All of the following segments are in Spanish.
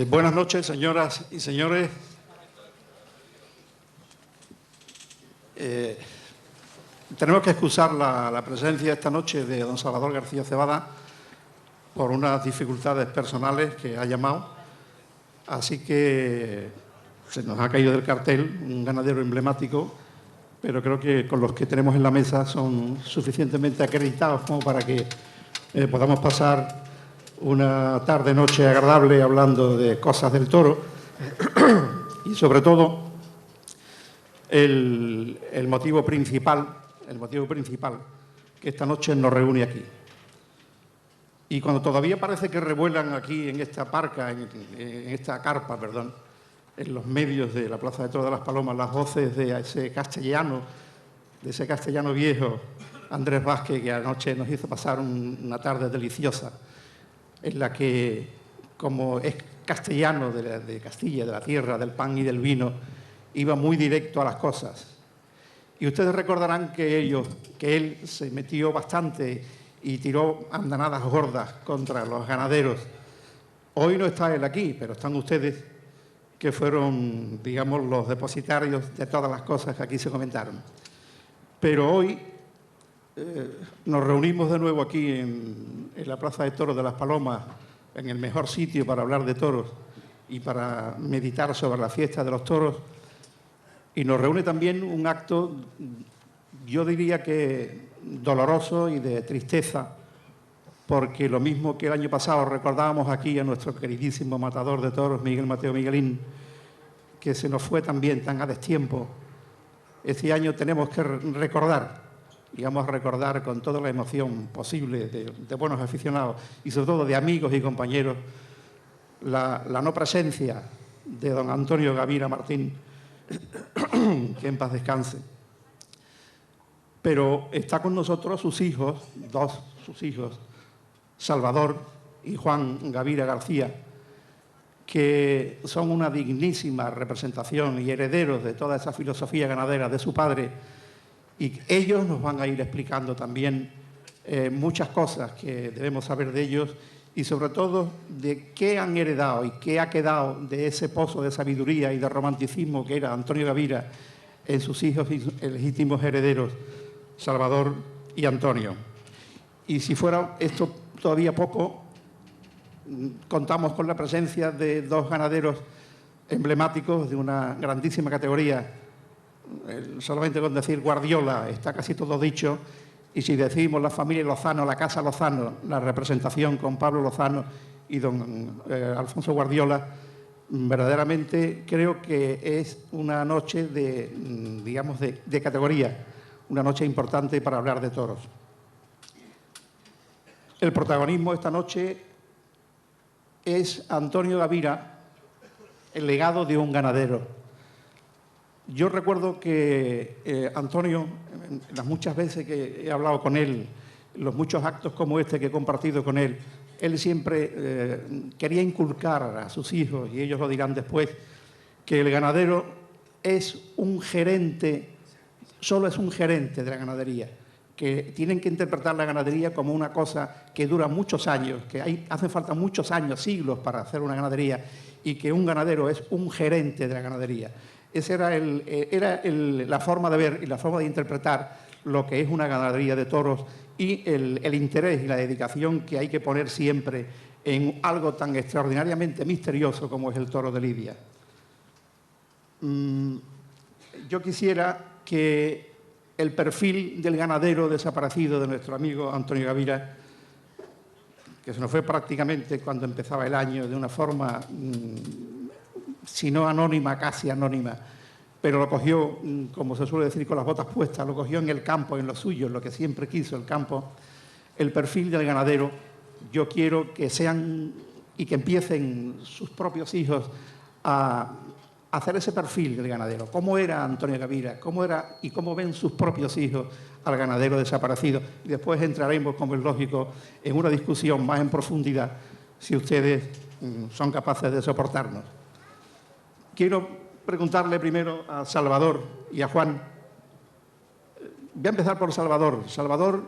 Buenas noches, señoras y señores. Tenemos que excusar la presencia esta noche de don Salvador García Cebada por unas dificultades personales que ha llamado. Así que se nos ha caído del cartel un ganadero emblemático, pero creo que con los que tenemos en la mesa son suficientemente acreditados como para que podamos pasar una tarde-noche agradable hablando de cosas del toro y, sobre todo, el motivo principal que esta noche nos reúne aquí. Y cuando todavía parece que revuelan aquí en esta carpa, en los medios de la Plaza de Toros de las Palomas, las voces de ese castellano viejo, Andrés Vázquez, que anoche nos hizo pasar una tarde deliciosa, en la que, como es castellano de Castilla, de la tierra, del pan y del vino, iba muy directo a las cosas. Y ustedes recordarán que él se metió bastante y tiró andanadas gordas contra los ganaderos. Hoy no está él aquí, pero están ustedes, que fueron, digamos, los depositarios de todas las cosas que aquí se comentaron. Pero hoy nos reunimos de nuevo aquí en la Plaza de Toros de las Palomas, en el mejor sitio para hablar de toros y para meditar sobre la fiesta de los toros. Y nos reúne también un acto, yo diría que doloroso y de tristeza, porque lo mismo que el año pasado recordábamos aquí a nuestro queridísimo matador de toros, Miguel Mateo Miguelín, que se nos fue también tan a destiempo. Este año tenemos que recordar, y vamos a recordar con toda la emoción posible de buenos aficionados y sobre todo de amigos y compañeros, la no presencia de don Antonio Gavira Martín, que en paz descanse. Pero está con nosotros sus hijos, sus hijos, Salvador y Juan Gavira García, que son una dignísima representación y herederos de toda esa filosofía ganadera de su padre, y ellos nos van a ir explicando también muchas cosas que debemos saber de ellos y sobre todo de qué han heredado y qué ha quedado de ese pozo de sabiduría y de romanticismo que era Antonio Gavira en sus hijos y legítimos herederos, Salvador y Antonio. Y si fuera esto todavía poco, contamos con la presencia de dos ganaderos emblemáticos de una grandísima categoría. Solamente con decir Guardiola está casi todo dicho, y si decimos la familia Lozano, la casa Lozano, la representación con Pablo Lozano y don Alfonso Guardiola, verdaderamente creo que es una noche de categoría, una noche importante para hablar de toros. El protagonismo esta noche es Antonio Gavira, el legado de un ganadero. Yo recuerdo que Antonio, las muchas veces que he hablado con él, los muchos actos como este que he compartido con él, él siempre quería inculcar a sus hijos, y ellos lo dirán después, que el ganadero es un gerente, solo es un gerente de la ganadería, que tienen que interpretar la ganadería como una cosa que dura muchos años, que hacen falta muchos años, siglos para hacer una ganadería, y que un ganadero es un gerente de la ganadería. Esa era la forma de ver y la forma de interpretar lo que es una ganadería de toros y el interés y la dedicación que hay que poner siempre en algo tan extraordinariamente misterioso como es el toro de Lidia. Yo quisiera que el perfil del ganadero desaparecido de nuestro amigo Antonio Gavira, que se nos fue prácticamente cuando empezaba el año de una forma si no anónima, casi anónima, pero lo cogió, como se suele decir, con las botas puestas, lo cogió en el campo, en lo suyo, en lo que siempre quiso el campo. El perfil del ganadero, yo quiero que sean y que empiecen sus propios hijos a hacer ese perfil del ganadero. ¿Cómo era Antonio Gavira? ¿Cómo era y cómo ven sus propios hijos al ganadero desaparecido? Y después entraremos, como es lógico, en una discusión más en profundidad, si ustedes son capaces de soportarnos. Quiero preguntarle primero a Salvador y a Juan. Voy a empezar por Salvador. Salvador,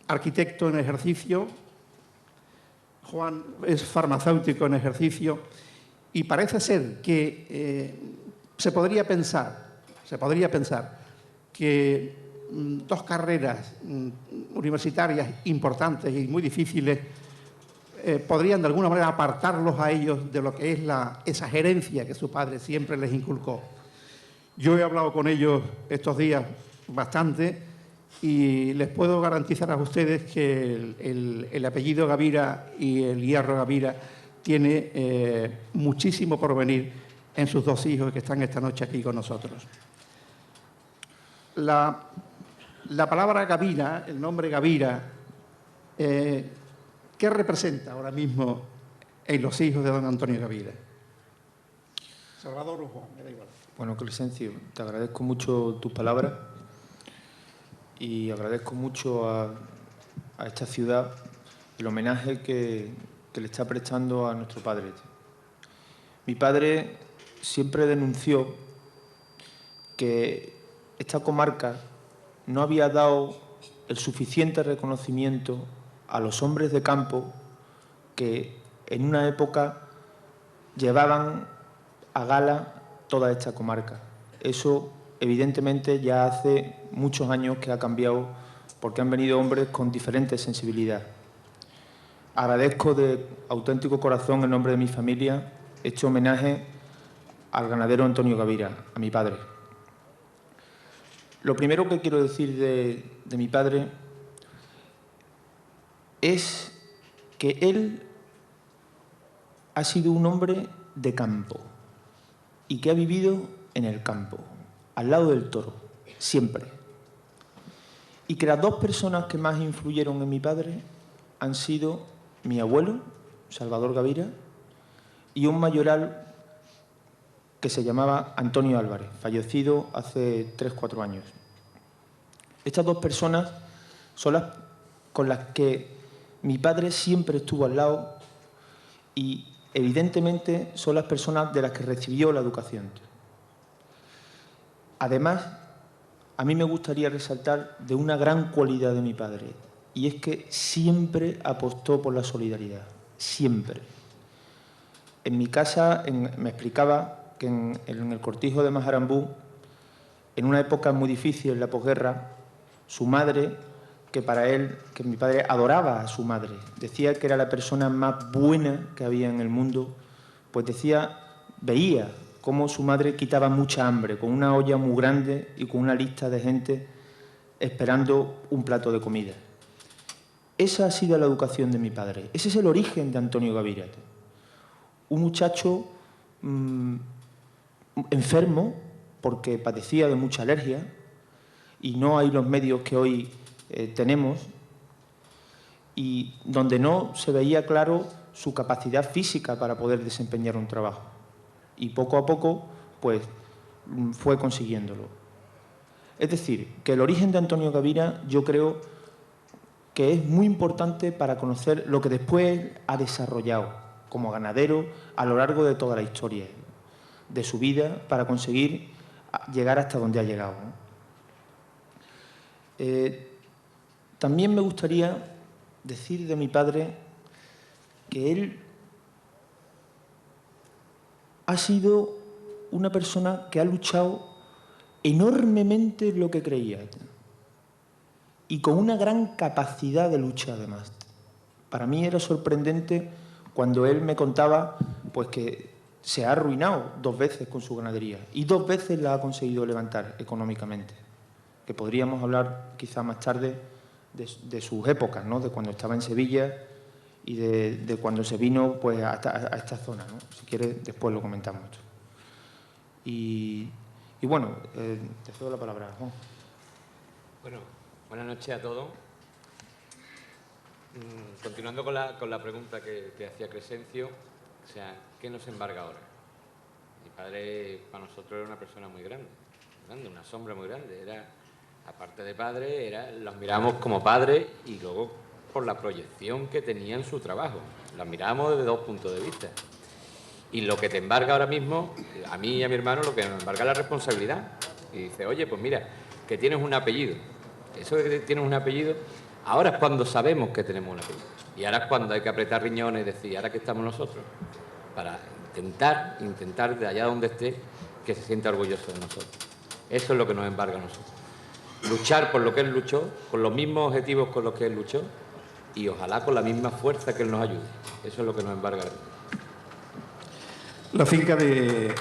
arquitecto en ejercicio. Juan es farmacéutico en ejercicio. Y parece ser que se podría pensar que dos carreras universitarias importantes y muy difíciles podrían de alguna manera apartarlos a ellos de lo que es esa gerencia que su padre siempre les inculcó. Yo he hablado con ellos estos días bastante y les puedo garantizar a ustedes que el apellido Gavira y el hierro Gavira tiene muchísimo por venir en sus dos hijos que están esta noche aquí con nosotros. La palabra Gavira, el nombre Gavira, ¿qué representa ahora mismo en los hijos de don Antonio Gavira? Salvador o Juan, me da igual. Bueno, Crescencio, te agradezco mucho tus palabras y agradezco mucho a esta ciudad el homenaje que le está prestando a nuestro padre. Mi padre siempre denunció que esta comarca no había dado el suficiente reconocimiento a los hombres de campo que en una época llevaban a gala toda esta comarca. Eso, evidentemente, ya hace muchos años que ha cambiado porque han venido hombres con diferente sensibilidad. Agradezco de auténtico corazón, en nombre de mi familia, este homenaje al ganadero Antonio Gavira, a mi padre. Lo primero que quiero decir de mi padre es que él ha sido un hombre de campo y que ha vivido en el campo, al lado del toro, siempre. Y que las dos personas que más influyeron en mi padre han sido mi abuelo, Salvador Gavira, y un mayoral que se llamaba Antonio Álvarez, fallecido hace 3 o 4 años. Estas dos personas son las con las que mi padre siempre estuvo al lado y, evidentemente, son las personas de las que recibió la educación. Además, a mí me gustaría resaltar de una gran cualidad de mi padre, y es que siempre apostó por la solidaridad, siempre. En mi casa me explicaba que en el cortijo de Majarambú, en una época muy difícil, en la posguerra, su madre, que mi padre adoraba a su madre, decía que era la persona más buena que había en el mundo, pues veía cómo su madre quitaba mucha hambre, con una olla muy grande y con una lista de gente esperando un plato de comida. Esa ha sido la educación de mi padre. Ese es el origen de Antonio Gavira. Un muchacho enfermo porque padecía de mucha alergia y no hay los medios que hoy tenemos, y donde no se veía claro su capacidad física para poder desempeñar un trabajo. Y poco a poco, pues, fue consiguiéndolo. Es decir, que el origen de Antonio Gavira yo creo que es muy importante para conocer lo que después ha desarrollado como ganadero a lo largo de toda la historia de su vida para conseguir llegar hasta donde ha llegado, ¿no? También me gustaría decir de mi padre que él ha sido una persona que ha luchado enormemente en lo que creía y con una gran capacidad de lucha además. Para mí era sorprendente cuando él me contaba pues, que se ha arruinado 2 veces con su ganadería y 2 veces la ha conseguido levantar económicamente, que podríamos hablar quizá más tarde de sus épocas, ¿no? De cuando estaba en Sevilla y de cuando se vino pues, a esta zona, ¿no? Si quiere, después lo comentamos. Y bueno, te cedo la palabra, Juan. Bueno, buenas noches a todos. Continuando con la pregunta que hacía Crescencio, o sea, ¿qué nos embarga ahora? Mi padre para nosotros era una persona muy grande, una sombra muy grande. Aparte de padre, los mirábamos como padre y luego por la proyección que tenía en su trabajo. Los mirábamos desde 2 puntos de vista. Y lo que te embarga ahora mismo, a mí y a mi hermano, lo que nos embarga es la responsabilidad. Y dice, oye, pues mira, que tienes un apellido. Eso de que tienes un apellido, ahora es cuando sabemos que tenemos un apellido. Y ahora es cuando hay que apretar riñones y decir, ¿ahora qué estamos nosotros? intentar de allá donde esté, que se sienta orgulloso de nosotros. Eso es lo que nos embarga a nosotros. Luchar por lo que él luchó, con los mismos objetivos con los que él luchó, y ojalá con la misma fuerza que él nos ayude. Eso es lo que nos embarga. La finca de...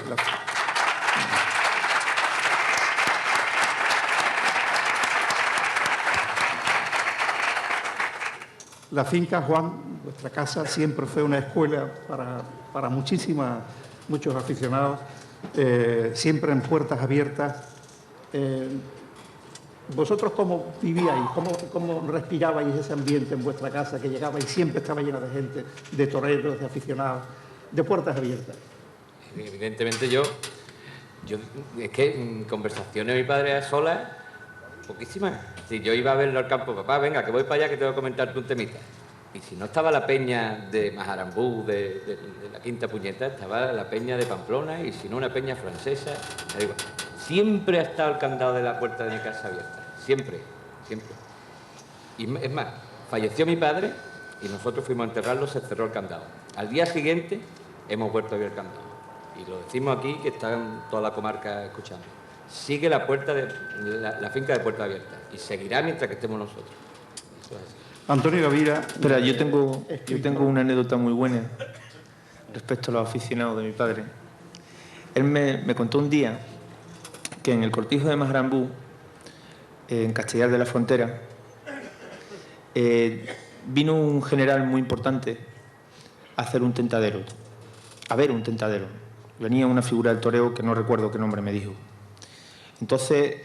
La finca, Juan, vuestra casa, siempre fue una escuela para muchos aficionados, siempre en puertas abiertas. ¿Vosotros cómo vivíais, cómo respirabais ese ambiente en vuestra casa, que llegaba y siempre estaba llena de gente, de toreros, de aficionados, de puertas abiertas? Evidentemente yo es que en conversaciones mi padre a solas, poquísimas. Si yo iba a verlo al campo, papá, venga, que voy para allá que tengo que comentarte un temita. Y si no estaba la peña de Majarambú, de la Quinta Puñeta, estaba la peña de Pamplona, y si no una peña francesa. Digo, siempre ha estado el candado de la puerta de mi casa abierta. Siempre, siempre. Y es más, falleció mi padre y nosotros fuimos a enterrarlo, se cerró el candado. Al día siguiente hemos vuelto a abrir el candado. Y lo decimos aquí, que está en toda la comarca escuchando. Sigue la finca de puerta abierta y seguirá mientras que estemos nosotros. Eso es así. Antonio Gavira... Espera, yo tengo una anécdota muy buena respecto a los aficionados de mi padre. Él me contó un día que en el cortijo de Majarambú, en Castellar de la Frontera, vino un general muy importante a hacer un tentadero, a ver un tentadero. Venía una figura del toreo que no recuerdo qué nombre me dijo. Entonces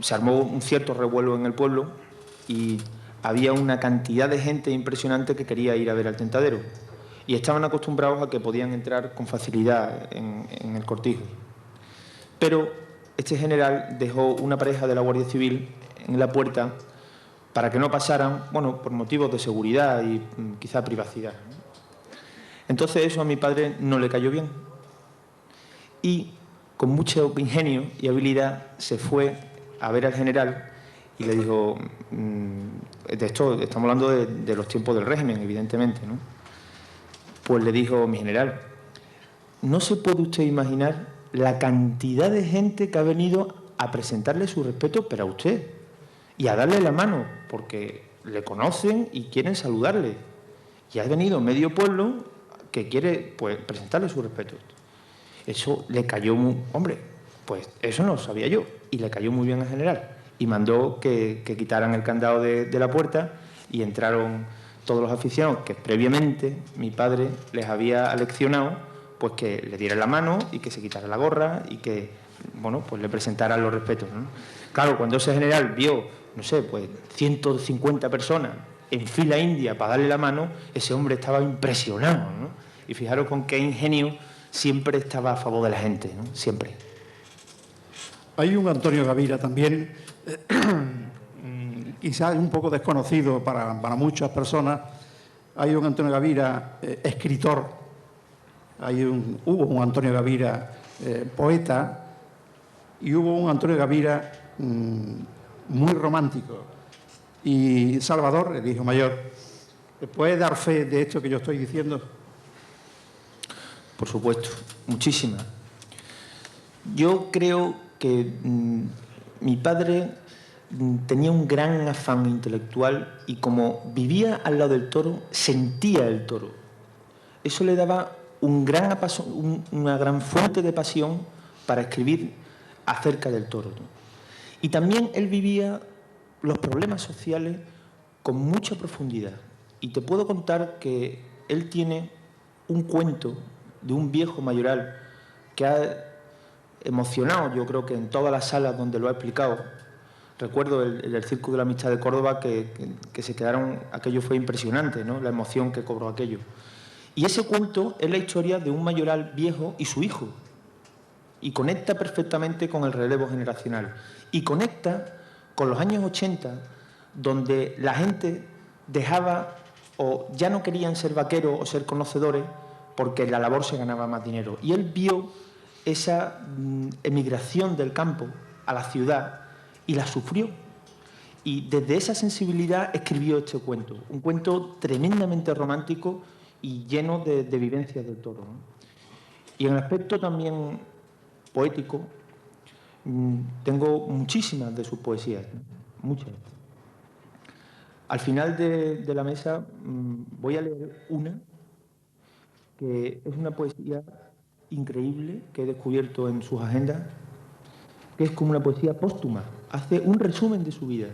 se armó un cierto revuelo en el pueblo y había una cantidad de gente impresionante que quería ir a ver al tentadero y estaban acostumbrados a que podían entrar con facilidad en el cortijo. Pero este general dejó una pareja de la Guardia Civil en la puerta para que no pasaran, bueno, por motivos de seguridad y quizá privacidad. Entonces eso a mi padre no le cayó bien y con mucho ingenio y habilidad se fue a ver al general y le dijo, de esto estamos hablando de los tiempos del régimen, evidentemente, ¿no? Pues le dijo, mi general, no se puede usted imaginar la cantidad de gente que ha venido a presentarle su respeto, pero a usted, y a darle la mano, porque le conocen y quieren saludarle. Y ha venido medio pueblo que quiere, pues, presentarle su respeto. Eso le cayó muy... Hombre, pues eso no lo sabía yo. Y le cayó muy bien al general. Y mandó que quitaran el candado de la puerta y entraron todos los aficionados que previamente mi padre les había aleccionado, pues que le diera la mano y que se quitara la gorra y que, bueno, pues le presentaran los respetos, ¿no? Claro, cuando ese general vio, no sé, pues 150 personas en fila india para darle la mano, ese hombre estaba impresionado, ¿no? Y fijaros con qué ingenio siempre estaba a favor de la gente, ¿no? Siempre. Hay un Antonio Gavira también, quizás un poco desconocido para muchas personas. Hay un Antonio Gavira escritor, hubo un Antonio Gavira poeta y hubo un Antonio Gavira muy romántico. Y Salvador, el hijo mayor, ¿puede dar fe de esto que yo estoy diciendo? Por supuesto, muchísima. Yo creo que mi padre tenía un gran afán intelectual y como vivía al lado del toro, sentía el toro. Eso le daba una gran fuente de pasión para escribir acerca del toro, ¿no? Y también él vivía los problemas sociales con mucha profundidad. Y te puedo contar que él tiene un cuento de un viejo mayoral que ha emocionado, yo creo que en todas las salas donde lo ha explicado. Recuerdo el del Circo de la Amistad de Córdoba que se quedaron, aquello fue impresionante, ¿no? La emoción que cobró aquello. Y ese cuento es la historia de un mayoral viejo y su hijo. Y conecta perfectamente con el relevo generacional. Y conecta con los años 80, donde la gente dejaba o ya no querían ser vaqueros o ser conocedores porque en la labor se ganaba más dinero. Y él vio esa emigración del campo a la ciudad y la sufrió. Y desde esa sensibilidad escribió este cuento, un cuento tremendamente romántico y lleno de vivencias del toro, ¿no? Y en el aspecto también poético, tengo muchísimas de sus poesías, muchas. Al final de la mesa voy a leer una que es una poesía increíble que he descubierto en sus agendas, que es como una poesía póstuma, hace un resumen de su vida.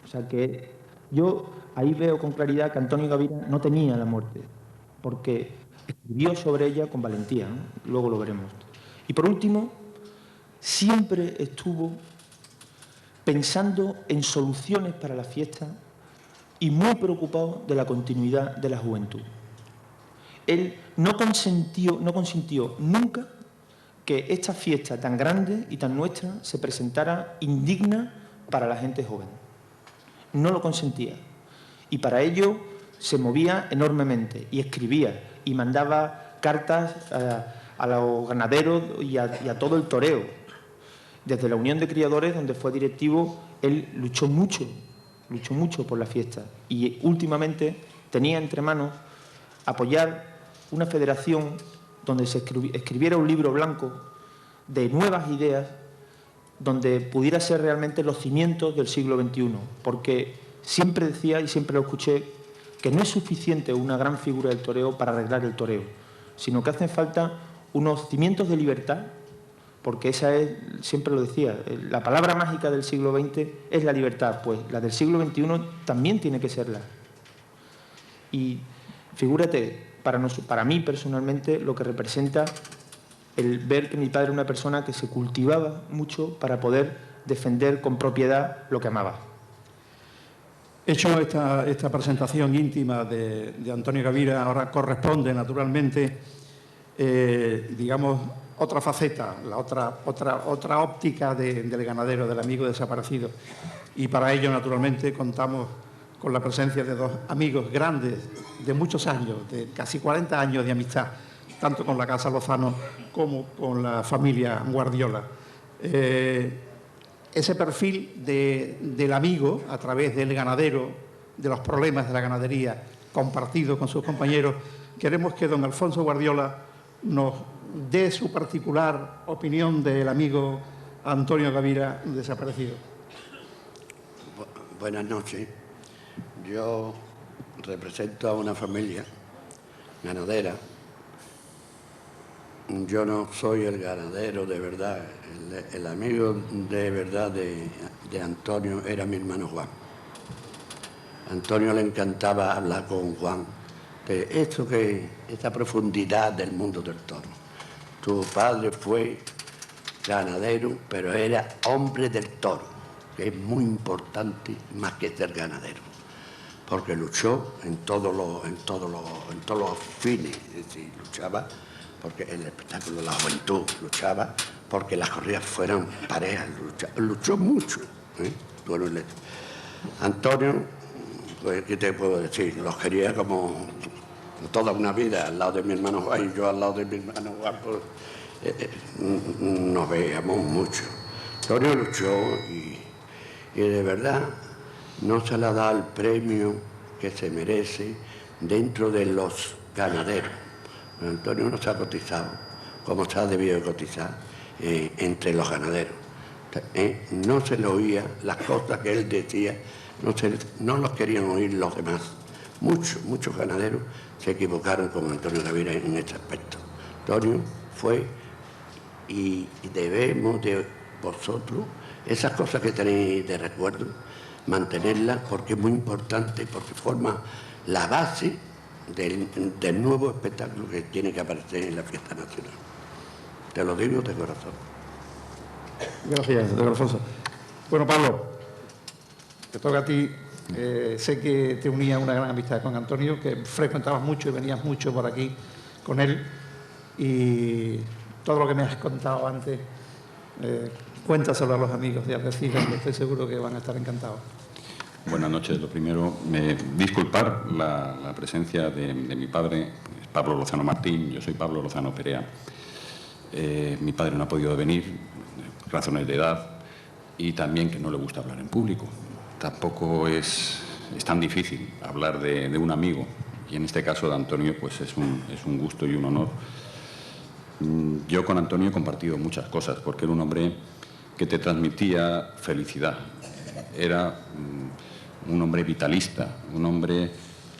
O sea que yo ahí veo con claridad que Antonio Gavira no tenía la muerte, porque escribió sobre ella con valentía, ¿no? Luego lo veremos. Y por último, siempre estuvo pensando en soluciones para la fiesta y muy preocupado de la continuidad de la juventud. Él no consintió nunca que esta fiesta tan grande y tan nuestra se presentara indigna para la gente joven. No lo consentía. Y para ello se movía enormemente y escribía y mandaba cartas a los ganaderos y a todo el toreo. Desde la Unión de Criadores, donde fue directivo, él luchó mucho por la fiesta. Y últimamente tenía entre manos apoyar una federación donde se escribiera un libro blanco de nuevas ideas, donde pudiera ser realmente los cimientos del siglo XXI, porque siempre decía, y siempre lo escuché, que no es suficiente una gran figura del toreo para arreglar el toreo, sino que hacen falta unos cimientos de libertad, porque esa es, siempre lo decía, la palabra mágica del siglo XX es la libertad, pues la del siglo XXI también tiene que serla. Y figúrate, para mí personalmente, lo que representa el ver que mi padre era una persona que se cultivaba mucho para poder defender con propiedad lo que amaba. Hecho esta presentación íntima de Antonio Gavira, ahora corresponde naturalmente, digamos, otra faceta, la otra óptica del ganadero, del amigo desaparecido. Y para ello, naturalmente, contamos con la presencia de dos amigos grandes de muchos años, de casi 40 años de amistad, tanto con la Casa Lozano como con la familia Guardiola. Ese perfil del amigo, a través del ganadero, de los problemas de la ganadería, compartido con sus compañeros, queremos que don Alfonso Guardiola nos dé su particular opinión del amigo Antonio Gavira desaparecido. Buenas noches. Yo represento a una familia ganadera. Yo no soy el ganadero de verdad. El amigo de verdad de Antonio era mi hermano Juan. A Antonio le encantaba hablar con Juan de esta profundidad del mundo del toro. Tu padre fue ganadero, pero era hombre del toro, que es muy importante más que ser ganadero, porque luchó en todos los fines, es decir, luchaba porque el espectáculo de la juventud, luchaba porque las corridas fueran parejas, luchó mucho. Bueno, Antonio, pues, ¿qué te puedo decir? Los quería como toda una vida al lado de mi hermano Juan, y yo al lado de mi hermano Juan, pues, nos veíamos mucho. Antonio luchó y de verdad no se le ha dado el premio que se merece dentro de los ganaderos. Antonio no se ha cotizado como se ha debido cotizar entre los ganaderos. No se le oía las cosas que él decía, no los querían oír los demás. Muchos ganaderos se equivocaron con Antonio Gavira en este aspecto. Antonio fue, y debemos de vosotros, esas cosas que tenéis de recuerdo, mantenerlas, porque es muy importante, porque forma la base del nuevo espectáculo que tiene que aparecer en la fiesta nacional. Te lo digo de corazón. Gracias, don Alfonso. Bueno, Pablo, te toca a ti. Sé que te unía una gran amistad con Antonio, que frecuentabas mucho y venías mucho por aquí con él. Y todo lo que me has contado antes, cuéntaselo a los amigos de Algeciras, que estoy seguro que van a estar encantados. Buenas noches. Lo primero, disculpar la presencia de mi padre, Pablo Lozano Martín. Yo soy Pablo Lozano Perea. Mi padre no ha podido venir, razones de edad, y también que no le gusta hablar en público. Tampoco es tan difícil hablar de un amigo, y en este caso de Antonio, pues es un gusto y un honor. Yo con Antonio he compartido muchas cosas, porque era un hombre que te transmitía felicidad. Era un hombre vitalista, un hombre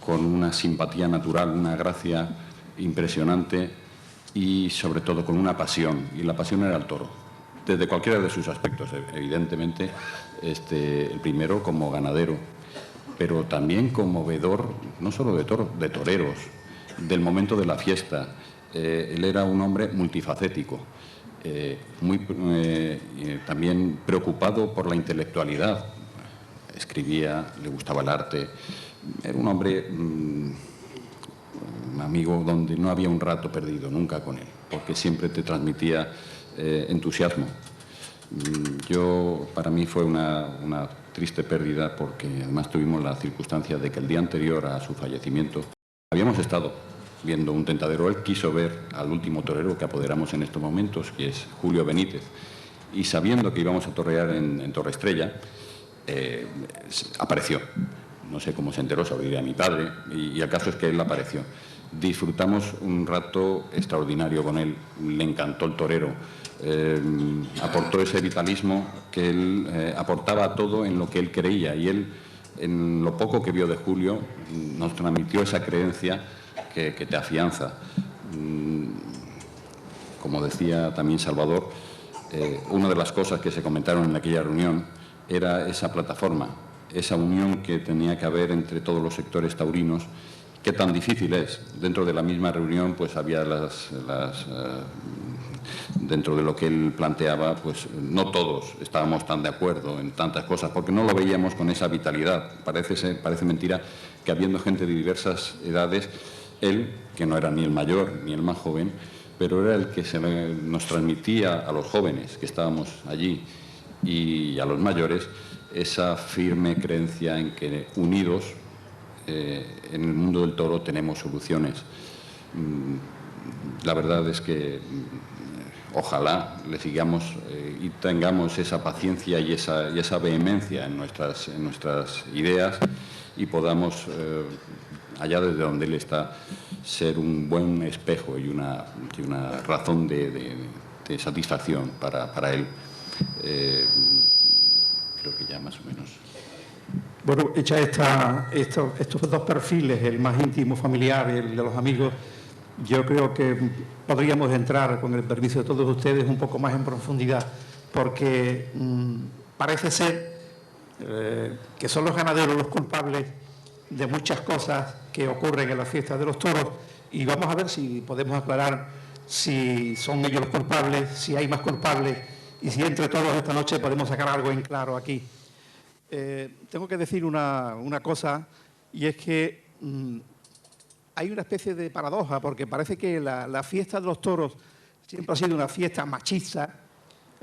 con una simpatía natural, una gracia impresionante y sobre todo con una pasión, y la pasión era el toro, desde cualquiera de sus aspectos, evidentemente, el primero como ganadero, pero también como vedor, no solo de toros, de toreros, del momento de la fiesta. Él era un hombre multifacético, también preocupado por la intelectualidad. Escribía, le gustaba el arte. Era un hombre, un amigo donde no había un rato perdido nunca con él, porque siempre te transmitía entusiasmo. Para mí fue una triste pérdida, porque además tuvimos la circunstancia de que el día anterior a su fallecimiento habíamos estado viendo un tentadero. Él quiso ver al último torero que apoderamos en estos momentos, que es Julio Benítez, y sabiendo que íbamos a torrear en Torre Estrella, apareció. No sé cómo se enteró, se lo diría a mi padre, y el caso es que él apareció. Disfrutamos un rato extraordinario con él, le encantó el torero, aportó ese vitalismo que él aportaba a todo en lo que él creía, y él, en lo poco que vio de Julio, nos transmitió esa creencia que te afianza. Como decía también Salvador, una de las cosas que se comentaron en aquella reunión era esa plataforma, esa unión que tenía que haber entre todos los sectores taurinos. Qué tan difícil es. Dentro de la misma reunión pues había dentro de lo que él planteaba, pues no todos estábamos tan de acuerdo en tantas cosas, porque no lo veíamos con esa vitalidad. Parece mentira que, habiendo gente de diversas edades, él, que no era ni el mayor ni el más joven, pero era el que nos transmitía a los jóvenes que estábamos allí y a los mayores esa firme creencia en que unidos en el mundo del toro tenemos soluciones. La verdad es que ojalá le sigamos y tengamos esa paciencia y esa vehemencia en nuestras ideas, y podamos, allá desde donde él está, ser un buen espejo y una razón de satisfacción para él. Creo que ya más o menos. Bueno, hecha estos dos perfiles, el más íntimo, familiar, y el de los amigos, yo creo que podríamos entrar, con el permiso de todos ustedes, un poco más en profundidad, porque parece ser que son los ganaderos los culpables de muchas cosas que ocurren en las fiestas de los toros, y vamos a ver si podemos aclarar si son ellos los culpables, si hay más culpables, y si entre todos esta noche podemos sacar algo en claro aquí. Tengo que decir una cosa, y es que hay una especie de paradoja, porque parece que la fiesta de los toros siempre ha sido una fiesta machista.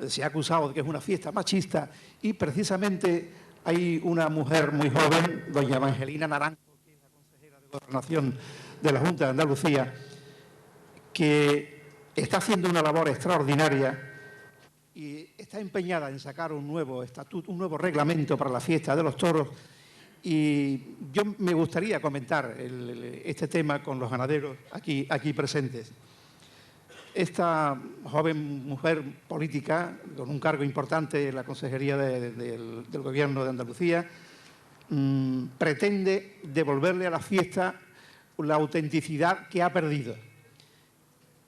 Se ha acusado de que es una fiesta machista, y precisamente hay una mujer muy joven, doña Evangelina Naranjo, que es la consejera de Gobernación de la Junta de Andalucía, que está haciendo una labor extraordinaria y está empeñada en sacar un nuevo estatuto, un nuevo reglamento para la fiesta de los toros. Y yo me gustaría comentar este tema con los ganaderos aquí presentes. Esta joven mujer política, con un cargo importante en la Consejería del Gobierno de Andalucía, pretende devolverle a la fiesta la autenticidad que ha perdido.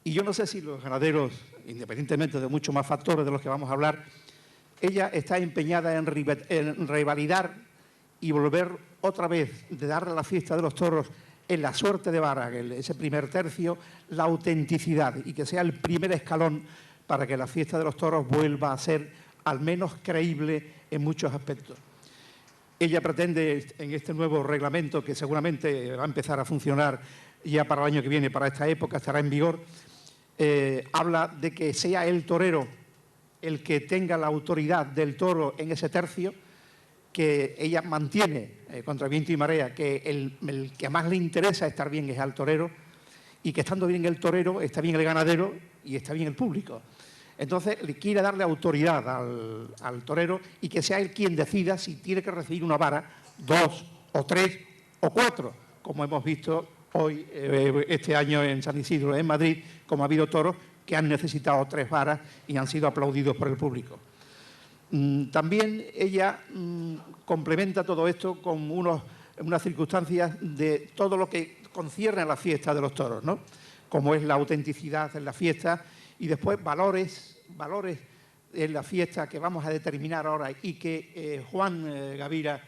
Y yo no sé si los ganaderos, independientemente de muchos más factores de los que vamos a hablar, ella está empeñada en revalidar y volver otra vez, de darle a la fiesta de los toros, en la suerte de vara, ese primer tercio, la autenticidad, y que sea el primer escalón para que la fiesta de los toros vuelva a ser al menos creíble en muchos aspectos. Ella pretende, en este nuevo reglamento, que seguramente va a empezar a funcionar ya para el año que viene, para esta época estará en vigor, habla de que sea el torero el que tenga la autoridad del toro en ese tercio, que ella mantiene contra viento y marea, que el que más le interesa estar bien es al torero, y que estando bien el torero está bien el ganadero y está bien el público. Entonces le quiere darle autoridad al torero, y que sea él quien decida si tiene que recibir una vara, 2 o 3 o 4, como hemos visto hoy, este año en San Isidro, en Madrid, como ha habido toros que han necesitado 3 varas y han sido aplaudidos por el público. También ella complementa todo esto con unas circunstancias de todo lo que concierne a la fiesta de los toros, ¿no? Como es la autenticidad en la fiesta y después valores en la fiesta que vamos a determinar ahora y que Juan Gavira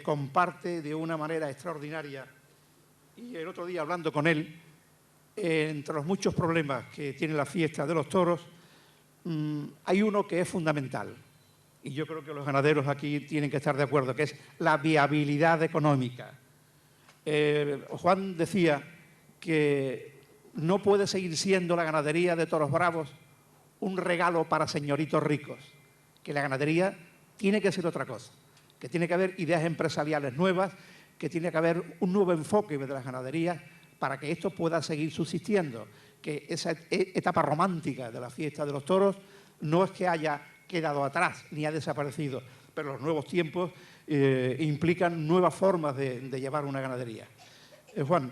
comparte de una manera extraordinaria. Y el otro día, hablando con él, entre los muchos problemas que tiene la fiesta de los toros, hay uno que es fundamental. Y yo creo que los ganaderos aquí tienen que estar de acuerdo, que es la viabilidad económica. Juan decía que no puede seguir siendo la ganadería de toros bravos un regalo para señoritos ricos, que la ganadería tiene que ser otra cosa, que tiene que haber ideas empresariales nuevas, que tiene que haber un nuevo enfoque de las ganaderías para que esto pueda seguir subsistiendo, que esa etapa romántica de la fiesta de los toros no es que haya quedado atrás ni ha desaparecido, pero los nuevos tiempos implican nuevas formas de llevar una ganadería. Juan,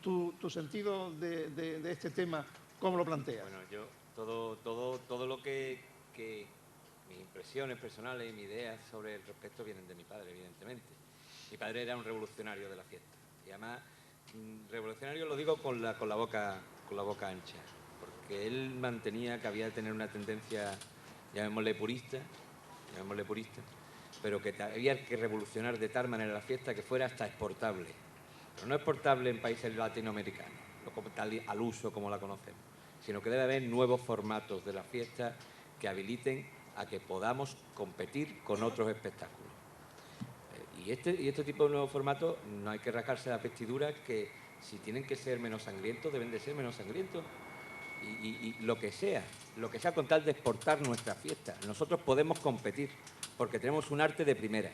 tu sentido de este tema, ¿cómo lo planteas? Bueno, yo todo lo que mis impresiones personales y mis ideas sobre el respecto vienen de mi padre, evidentemente. Mi padre era un revolucionario de la fiesta y además revolucionario lo digo con la boca ancha, porque él mantenía que había de tener una tendencia, llamémosle purista, pero que había que revolucionar de tal manera la fiesta que fuera hasta exportable, pero no exportable en países latinoamericanos, no como tal al uso como la conocemos, sino que debe haber nuevos formatos de la fiesta que habiliten a que podamos competir con otros espectáculos. Y este tipo de nuevos formatos no hay que rasgarse las vestiduras, que si tienen que ser menos sangrientos, deben de ser menos sangrientos. Y lo que sea con tal de exportar nuestra fiesta. Nosotros podemos competir porque tenemos un arte de primera,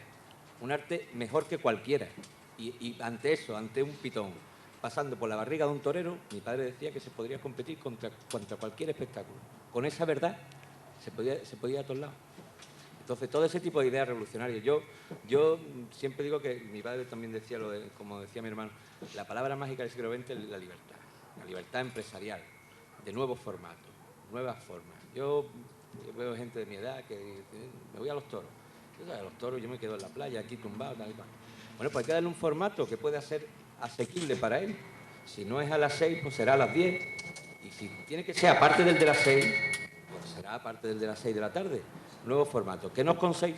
un arte mejor que cualquiera. Y ante eso, ante un pitón, pasando por la barriga de un torero, mi padre decía que se podría competir contra cualquier espectáculo. Con esa verdad se podía ir a todos lados. Entonces, todo ese tipo de ideas revolucionarias. Yo siempre digo que mi padre también decía, como decía mi hermano, la palabra mágica del siglo XX es la libertad empresarial, de nuevos formatos, nuevas formas. Yo veo gente de mi edad que dice, me voy a los toros. A los toros yo me quedo en la playa, aquí tumbado, tal y cual. Bueno, pues hay que darle un formato que pueda ser asequible para él. Si no es a las 6, pues será a las 10. Y si tiene que ser aparte del de las 6, pues será aparte del de las 6 de la tarde. Nuevo formato. ¿Que no es con 6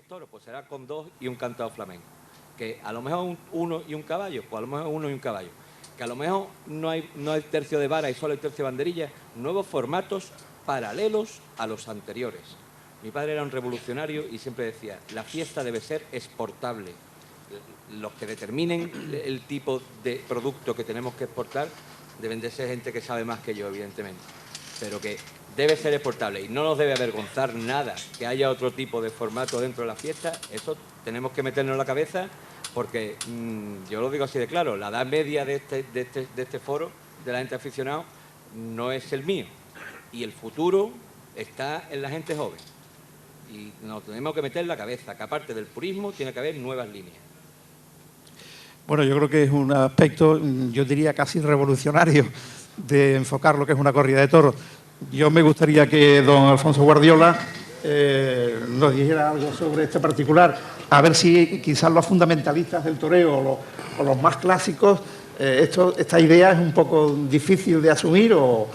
toros? Pues será con 2 y un cantado flamenco. Que a lo mejor 1 y un caballo, pues a lo mejor 1 y un caballo. Que a lo mejor no hay tercio de vara y solo hay tercio de banderilla. Nuevos formatos paralelos a los anteriores. Mi padre era un revolucionario y siempre decía, la fiesta debe ser exportable. Los que determinen el tipo de producto que tenemos que exportar deben de ser gente que sabe más que yo, evidentemente, pero que debe ser exportable y no nos debe avergonzar nada que haya otro tipo de formato dentro de la fiesta. Eso tenemos que meternos en la cabeza porque, yo lo digo así de claro, la edad media de este foro, de la gente aficionada, no es el mío y el futuro está en la gente joven y nos tenemos que meter en la cabeza que aparte del purismo tiene que haber nuevas líneas. Bueno, yo creo que es un aspecto, yo diría casi revolucionario, de enfocar lo que es una corrida de toros. Yo me gustaría que don Alfonso Guardiola nos dijera algo sobre este particular, a ver si quizás los fundamentalistas del toreo o los más clásicos, esta idea es un poco difícil de asumir o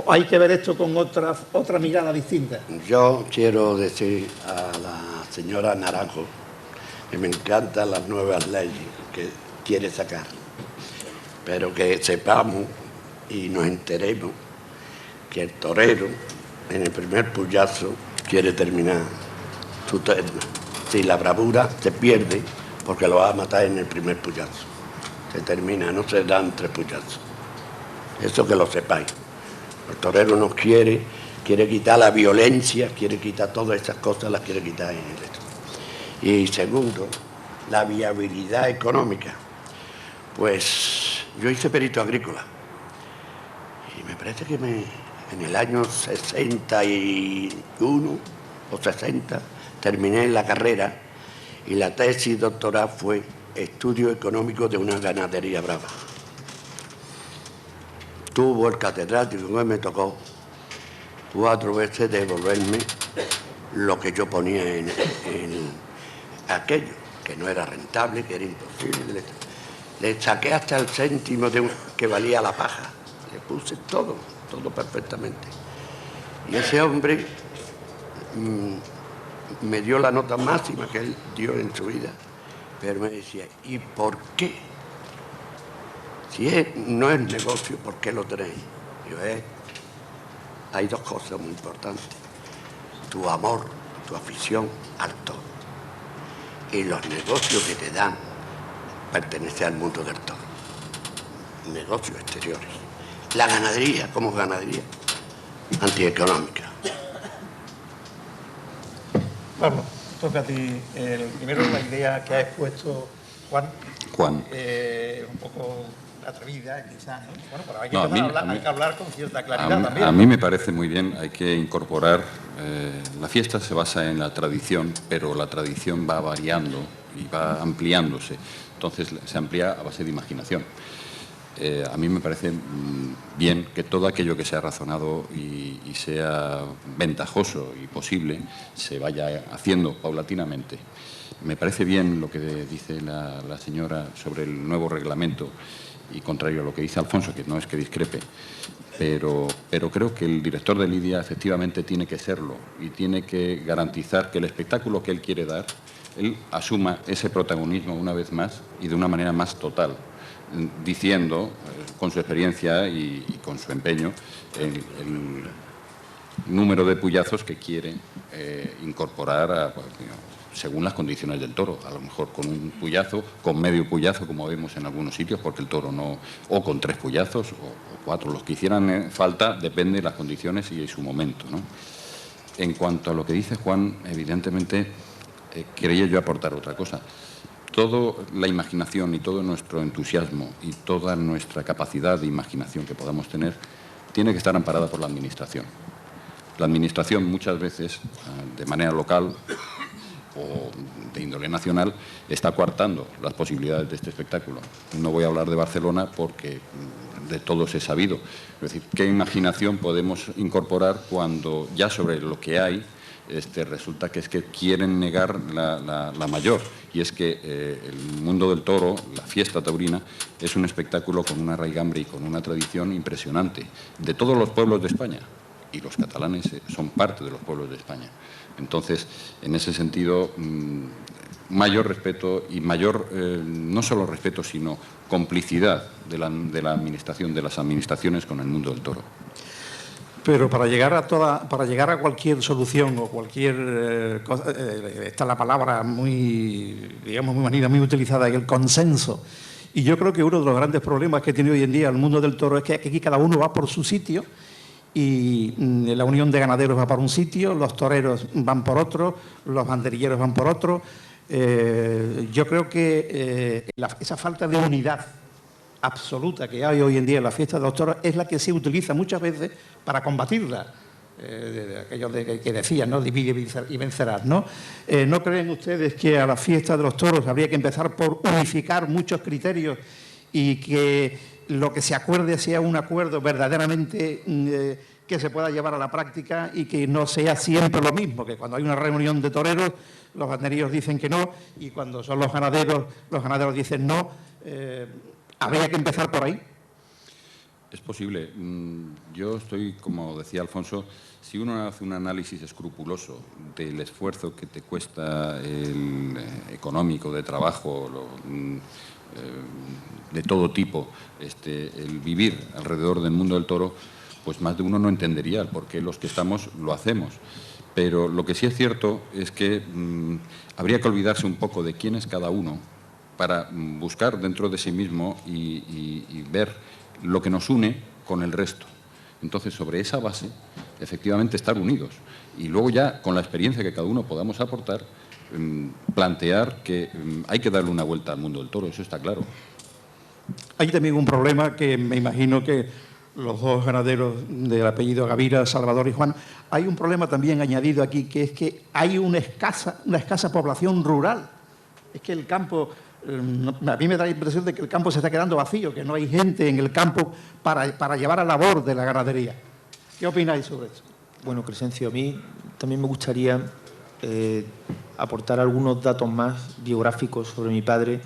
hay que ver esto con otra mirada distinta. Yo quiero decir a la señora Naranjo que me encantan las nuevas leyes que quiere sacar, pero que sepamos y nos enteremos que el torero en el primer puyazo quiere terminar su terna. Si la bravura se pierde porque lo va a matar en el primer puyazo, se termina, no se dan 3 puyazos. Eso que lo sepáis. El torero no quiere quitar la violencia, quiere quitar todas esas cosas, las quiere quitar en el esto. Y segundo, la viabilidad económica. Pues yo hice perito agrícola y me parece que en el año 61 o 60 terminé la carrera y la tesis doctoral fue Estudio económico de una ganadería brava. tuvo el catedrático que me tocó 4 veces devolverme lo que yo ponía en aquello, que no era rentable, que era imposible. Le saqué hasta el céntimo que valía la paja. Le puse todo perfectamente. Y ese hombre me dio la nota máxima que él dio en su vida. Pero me decía, ¿y por qué? Si no es negocio, ¿por qué lo tenéis? Yo, hay 2 cosas muy importantes. Tu amor, tu afición al toro. Y los negocios que te dan pertenecer al mundo del toro. Negocios exteriores. La ganadería, ¿cómo es ganadería? Antieconómica. Pablo, toca a ti. Primero la idea que ha expuesto Juan. Un poco atrevida, quizás, ¿no? Bueno, pero hay que hablar con cierta claridad también. A mí me parece muy bien, hay que incorporar... la fiesta se basa en la tradición, pero la tradición va variando y va ampliándose. Entonces se amplía a base de imaginación. A mí me parece bien que todo aquello que sea razonado y sea ventajoso y posible se vaya haciendo paulatinamente. Me parece bien lo que dice la señora sobre el nuevo reglamento y contrario a lo que dice Alfonso, que no es que discrepe, pero creo que el director de Lidia efectivamente tiene que serlo y tiene que garantizar que el espectáculo que él quiere dar, él asuma ese protagonismo una vez más y de una manera más total, diciendo con su experiencia y con su empeño el número de puyazos que quiere incorporar según las condiciones del toro, a lo mejor con un puyazo, con medio puyazo, como vemos en algunos sitios, porque el toro no, o con 3 puyazos o 4, los que hicieran falta, depende de las condiciones y de su momento, ¿no? En cuanto a lo que dice Juan, evidentemente quería yo aportar otra cosa. Toda la imaginación y todo nuestro entusiasmo y toda nuestra capacidad de imaginación que podamos tener tiene que estar amparada por la Administración. La Administración muchas veces, de manera local o de índole nacional, está coartando las posibilidades de este espectáculo. No voy a hablar de Barcelona porque de todos es sabido. Es decir, ¿qué imaginación podemos incorporar cuando ya sobre lo que hay resulta que es que quieren negar la mayor? Y es que el mundo del toro, la fiesta taurina, es un espectáculo con una raigambre y con una tradición impresionante de todos los pueblos de España. Y los catalanes son parte de los pueblos de España. Entonces, en ese sentido, mayor respeto y mayor, no solo respeto, sino complicidad de la administración, de las administraciones con el mundo del toro. Pero para llegar a cualquier solución o cualquier cosa, está la palabra muy manida, muy utilizada, el consenso. Y yo creo que uno de los grandes problemas que tiene hoy en día el mundo del toro es que aquí cada uno va por su sitio. Y la Unión de Ganaderos va por un sitio, los toreros van por otro, los banderilleros van por otro. Yo creo que esa falta de unidad absoluta que hay hoy en día en la fiesta de los toros es la que se utiliza muchas veces para combatirla. Aquello que decían, ¿no? Divide y vencerás, ¿no? ¿No creen ustedes que a la fiesta de los toros habría que empezar por unificar muchos criterios y que lo que se acuerde sea un acuerdo verdaderamente que se pueda llevar a la práctica y que no sea siempre lo mismo, que cuando hay una reunión de toreros, los ganaderos dicen que no y cuando son los ganaderos dicen no? ¿Habría que empezar por ahí? Es posible. Yo estoy, como decía Alfonso, si uno hace un análisis escrupuloso del esfuerzo que te cuesta el económico, de trabajo, de todo tipo, el vivir alrededor del mundo del toro, pues más de uno no entendería el por qué los que estamos lo hacemos. Pero lo que sí es cierto es que habría que olvidarse un poco de quién es cada uno para buscar dentro de sí mismo y ver lo que nos une con el resto. Entonces, sobre esa base, efectivamente, estar unidos. Y luego ya, con la experiencia que cada uno podamos aportar, plantear que hay que darle una vuelta al mundo del toro, eso está claro. Hay también un problema que me imagino que los 2 ganaderos del apellido Gavira, Salvador y Juan, hay un problema también añadido aquí, que es que hay una escasa población rural. Es que el campo a mí me da la impresión de que el campo se está quedando vacío, que no hay gente en el campo para llevar a labor de la ganadería. ¿Qué opináis sobre eso? Bueno, Crescencio, a mí también me gustaría aportar algunos datos más biográficos sobre mi padre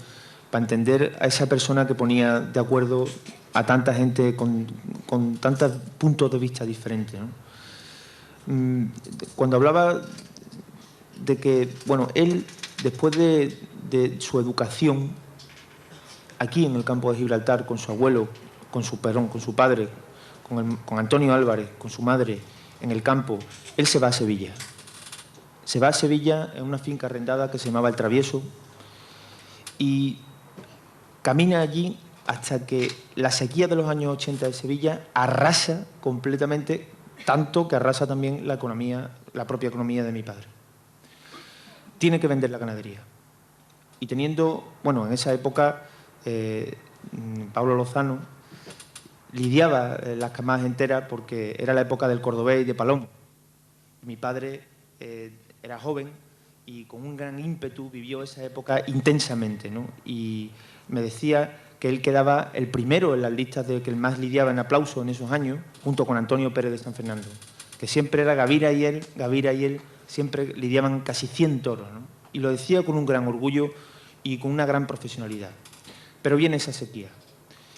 para entender a esa persona que ponía de acuerdo a tanta gente con tantos puntos de vista diferentes, ¿no? Cuando hablaba de que, bueno, él, después de su educación aquí en el campo de Gibraltar, con su abuelo, con su padre, con Antonio Álvarez, con su madre, en el campo, él se va a Sevilla. Se va a Sevilla en una finca arrendada que se llamaba El Travieso y camina allí hasta que la sequía de los años 80 de Sevilla arrasa completamente, tanto que arrasa también la economía, la propia economía de mi padre. Tiene que vender la ganadería. Y teniendo, bueno, en esa época, Pablo Lozano lidiaba las camadas enteras porque era la época del cordobés y de Palomo. Mi padre era joven y con un gran ímpetu vivió esa época intensamente, ¿no? Y me decía que él quedaba el primero en las listas de que el más lidiaba en aplauso en esos años, junto con Antonio Pérez de San Fernando, que siempre era Gavira y él, siempre lidiaban casi 100 toros, ¿no? Y lo decía con un gran orgullo y con una gran profesionalidad. Pero viene esa sequía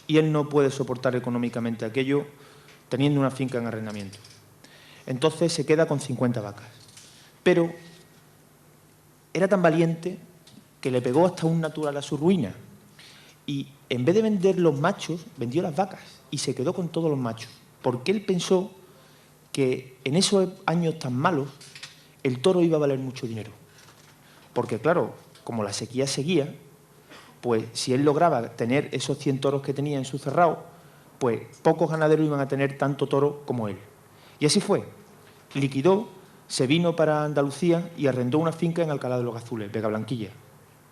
y él no puede soportar económicamente aquello teniendo una finca en arrendamiento. Entonces se queda con 50 vacas. Pero era tan valiente que le pegó hasta un natural a su ruina. Y en vez de vender los machos, vendió las vacas y se quedó con todos los machos. Porque él pensó que en esos años tan malos el toro iba a valer mucho dinero. Porque claro, como la sequía seguía, pues si él lograba tener esos 100 toros que tenía en su cerrado, pues pocos ganaderos iban a tener tanto toro como él. Y así fue. Liquidó, se vino para Andalucía y arrendó una finca en Alcalá de los Gazules, Vega Blanquilla.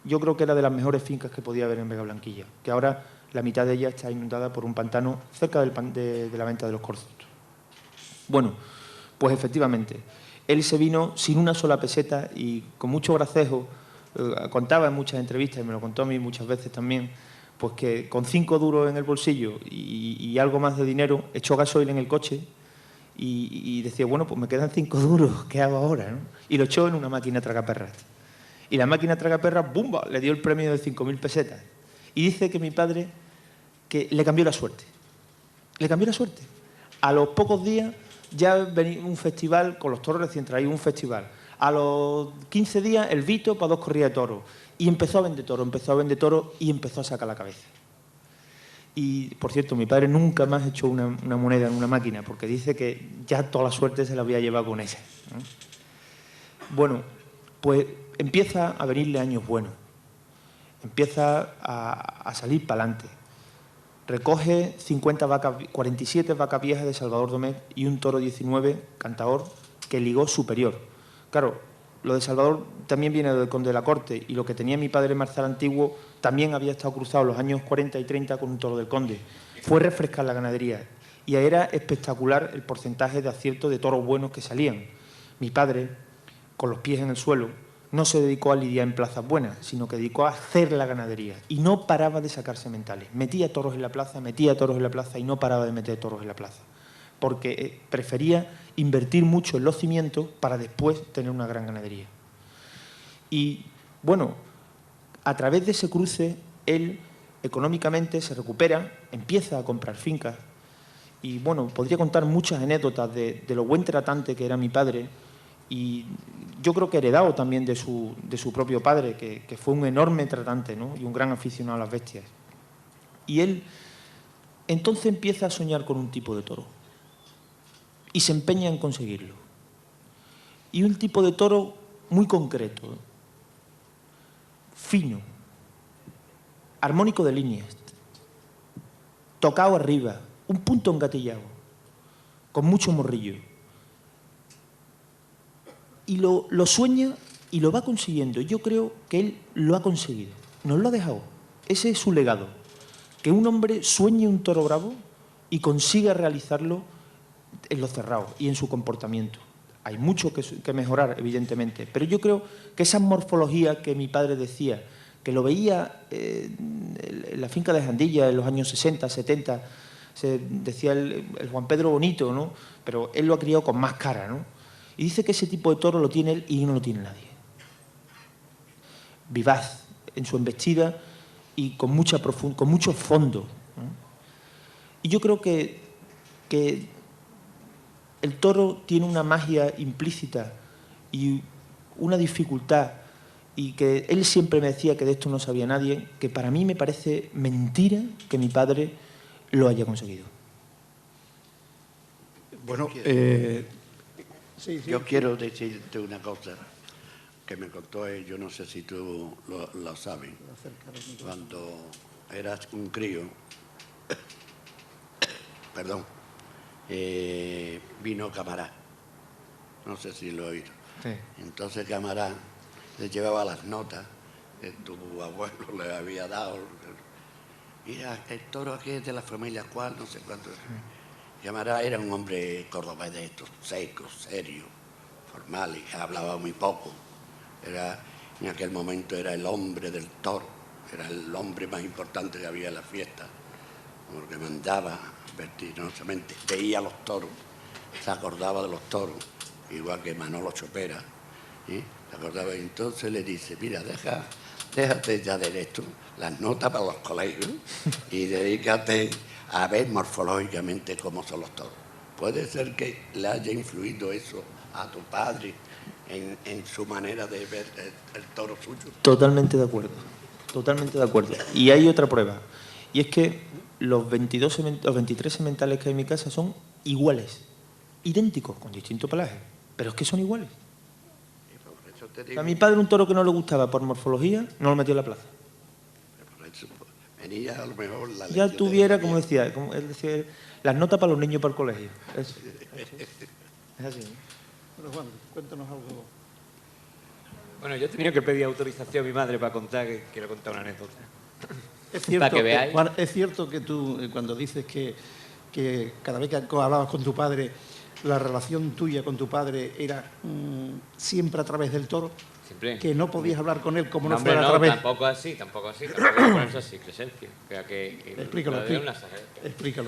Yo creo que era de las mejores fincas que podía haber en Vega Blanquilla, que ahora la mitad de ella está inundada por un pantano cerca de la venta de los Corzos. Bueno, pues efectivamente, él se vino sin una sola peseta y con mucho gracejo. Contaba en muchas entrevistas, y me lo contó a mí muchas veces también, pues que con 5 duros en el bolsillo y algo más de dinero, echó gasoil en el coche y decía, bueno, pues me quedan 5 duros, ¿qué hago ahora, no? Y lo echó en una máquina tragaperras. Y la máquina tragaperras, ¡bumba!, le dio el premio de 5.000 pesetas. Y dice que mi padre que le cambió la suerte. Le cambió la suerte. A los pocos días ya venía un festival, con los toros recién traídos, un festival. A los 15 días, el Vito para 2 corridas de toros. Y empezó a vender toros y empezó a sacar la cabeza. Y, por cierto, mi padre nunca más echó una moneda en una máquina, porque dice que ya toda la suerte se la había llevado con esa, ¿no? Bueno, pues empieza a venirle años buenos. Empieza a salir para adelante. Recoge 47 vacas viejas de Salvador Domecq y un toro 19, cantador, que ligó superior. Claro, lo de Salvador también viene del Conde de la Corte y lo que tenía mi padre Marzal Antiguo también había estado cruzado en los años 40 y 30 con un toro del Conde. Fue refrescar la ganadería y era espectacular el porcentaje de acierto de toros buenos que salían. Mi padre, con los pies en el suelo, no se dedicó a lidiar en plazas buenas, sino que dedicó a hacer la ganadería y no paraba de sacar sementales. Metía toros en la plaza y no paraba de meter toros en la plaza, porque prefería invertir mucho en los cimientos para después tener una gran ganadería. Y, bueno, a través de ese cruce, él económicamente se recupera, empieza a comprar fincas y, bueno, podría contar muchas anécdotas de lo buen tratante que era mi padre y yo creo que heredado también de su propio padre, que fue un enorme tratante, ¿no? Y un gran aficionado a las bestias. Y él entonces empieza a soñar con un tipo de toro y se empeña en conseguirlo. Y un tipo de toro muy concreto, fino, armónico de líneas, tocado arriba, un punto engatillado, con mucho morrillo. Y lo sueña y lo va consiguiendo. Yo creo que él lo ha conseguido. Nos lo ha dejado. Ese es su legado. Que un hombre sueñe un toro bravo y consiga realizarlo en los cerrados y en su comportamiento. Hay mucho que mejorar, evidentemente, pero yo creo que esa morfología que mi padre decía, que lo veía en la finca de Jandilla en los años 60, 70, se decía el Juan Pedro bonito, ¿no? Pero él lo ha criado con más cara, ¿no? Y dice que ese tipo de toro lo tiene él y no lo tiene nadie. Vivaz en su embestida y con mucho fondo, ¿no? Y yo creo que el toro tiene una magia implícita y una dificultad, y que él siempre me decía que de esto no sabía nadie, que para mí me parece mentira que mi padre lo haya conseguido. Bueno, yo quiero decirte una cosa que me contó él, yo no sé si tú lo sabes. Cuando eras un crío, perdón, vino Camará, no sé si lo he oído. Sí. Entonces Camará le llevaba las notas que tu abuelo le había dado. Mira, el toro aquí es de la familia cual, no sé cuánto. Camará era un hombre cordobés de estos, secos, serios, formales, que hablaba muy poco. En aquel momento era el hombre del toro, era el hombre más importante que había en la fiesta, porque mandaba vertiginosamente, veía los toros, se acordaba de los toros, igual que Manolo Chopera, ¿sí? Se acordaba, y entonces le dice, mira, déjate ya de esto, las notas para los colegios, y dedícate a ver morfológicamente cómo son los toros. Puede ser que le haya influido eso a tu padre en su manera de ver el toro suyo. Totalmente de acuerdo, totalmente de acuerdo. Y hay otra prueba, y es que los 23 sementales que hay en mi casa son iguales, idénticos, con distinto pelaje, pero es que son iguales. A mi padre un toro que no le gustaba por morfología, no lo metió en la plaza. Por eso venía a lo mejor la Ya tuviera, como decía, él decía, las notas para los niños para el colegio. Eso. Es así, ¿no? Bueno, Juan, cuéntanos algo. Bueno, yo he tenido que pedir autorización a mi madre para contar, que quiero contar una anécdota. Es cierto, Para que veáis. Juan, es cierto que tú, cuando dices que cada vez que hablabas con tu padre, la relación tuya con tu padre era siempre a través del toro, Siempre. que no podías hablar con él como no hombre, fuera a no, través... tampoco así, tampoco ponerse así, Crescencio. Explícalo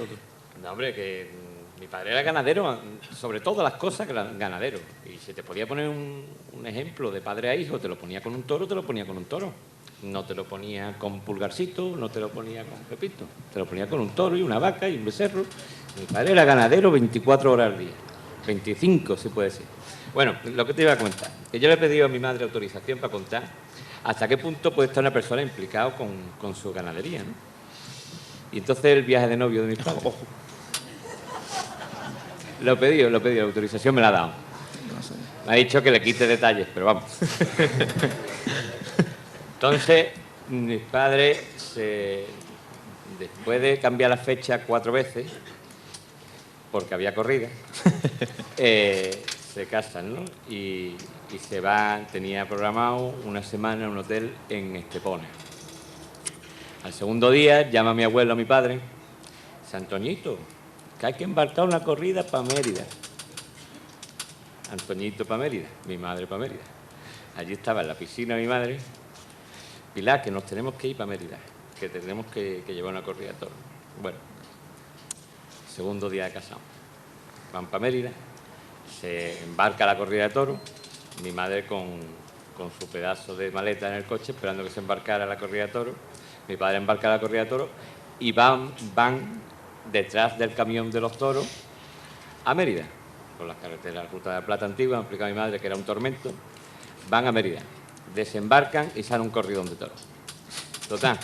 tú. No, hombre, que mi padre era ganadero, sobre todas las cosas que era ganadero. Y si te podía poner un ejemplo de padre a hijo, te lo ponía con un toro, te lo ponía con un toro. No te lo ponía con Pulgarcito, no te lo ponía con Pepito. Te lo ponía con un toro y una vaca y un becerro. Mi padre era ganadero 24 horas al día. 25, si puede ser. Bueno, lo que te iba a contar. Que yo le he pedido a mi madre autorización para contar hasta qué punto puede estar una persona implicada con su ganadería, ¿no? Y entonces el viaje de novio de mis padres. Lo he pedido, la autorización me la ha dado. Me ha dicho que le quite detalles, pero vamos. Entonces, mis padres, después de cambiar la fecha 4 veces, porque había corrida, se casan, ¿no? Y se van, tenía programado una semana en un hotel en Estepona. Al segundo día llama mi abuelo a mi padre, dice, Antoñito, que hay que embarcar una corrida para Mérida. Antoñito para Mérida, mi madre para Mérida. Allí estaba en la piscina mi madre, Pilar, que nos tenemos que ir para Mérida, que tenemos que llevar una corrida de toros. Bueno, segundo día de casado. Van para Mérida, se embarca la corrida de toros, mi madre con su pedazo de maleta en el coche, esperando que se embarcara la corrida de toros. Mi padre embarca la corrida de toros y van detrás del camión de los toros a Mérida, por las carreteras, la Ruta de la Plata antigua, me explicaba mi madre que era un tormento. Van a Mérida, desembarcan y sale un corridón de toros. Total,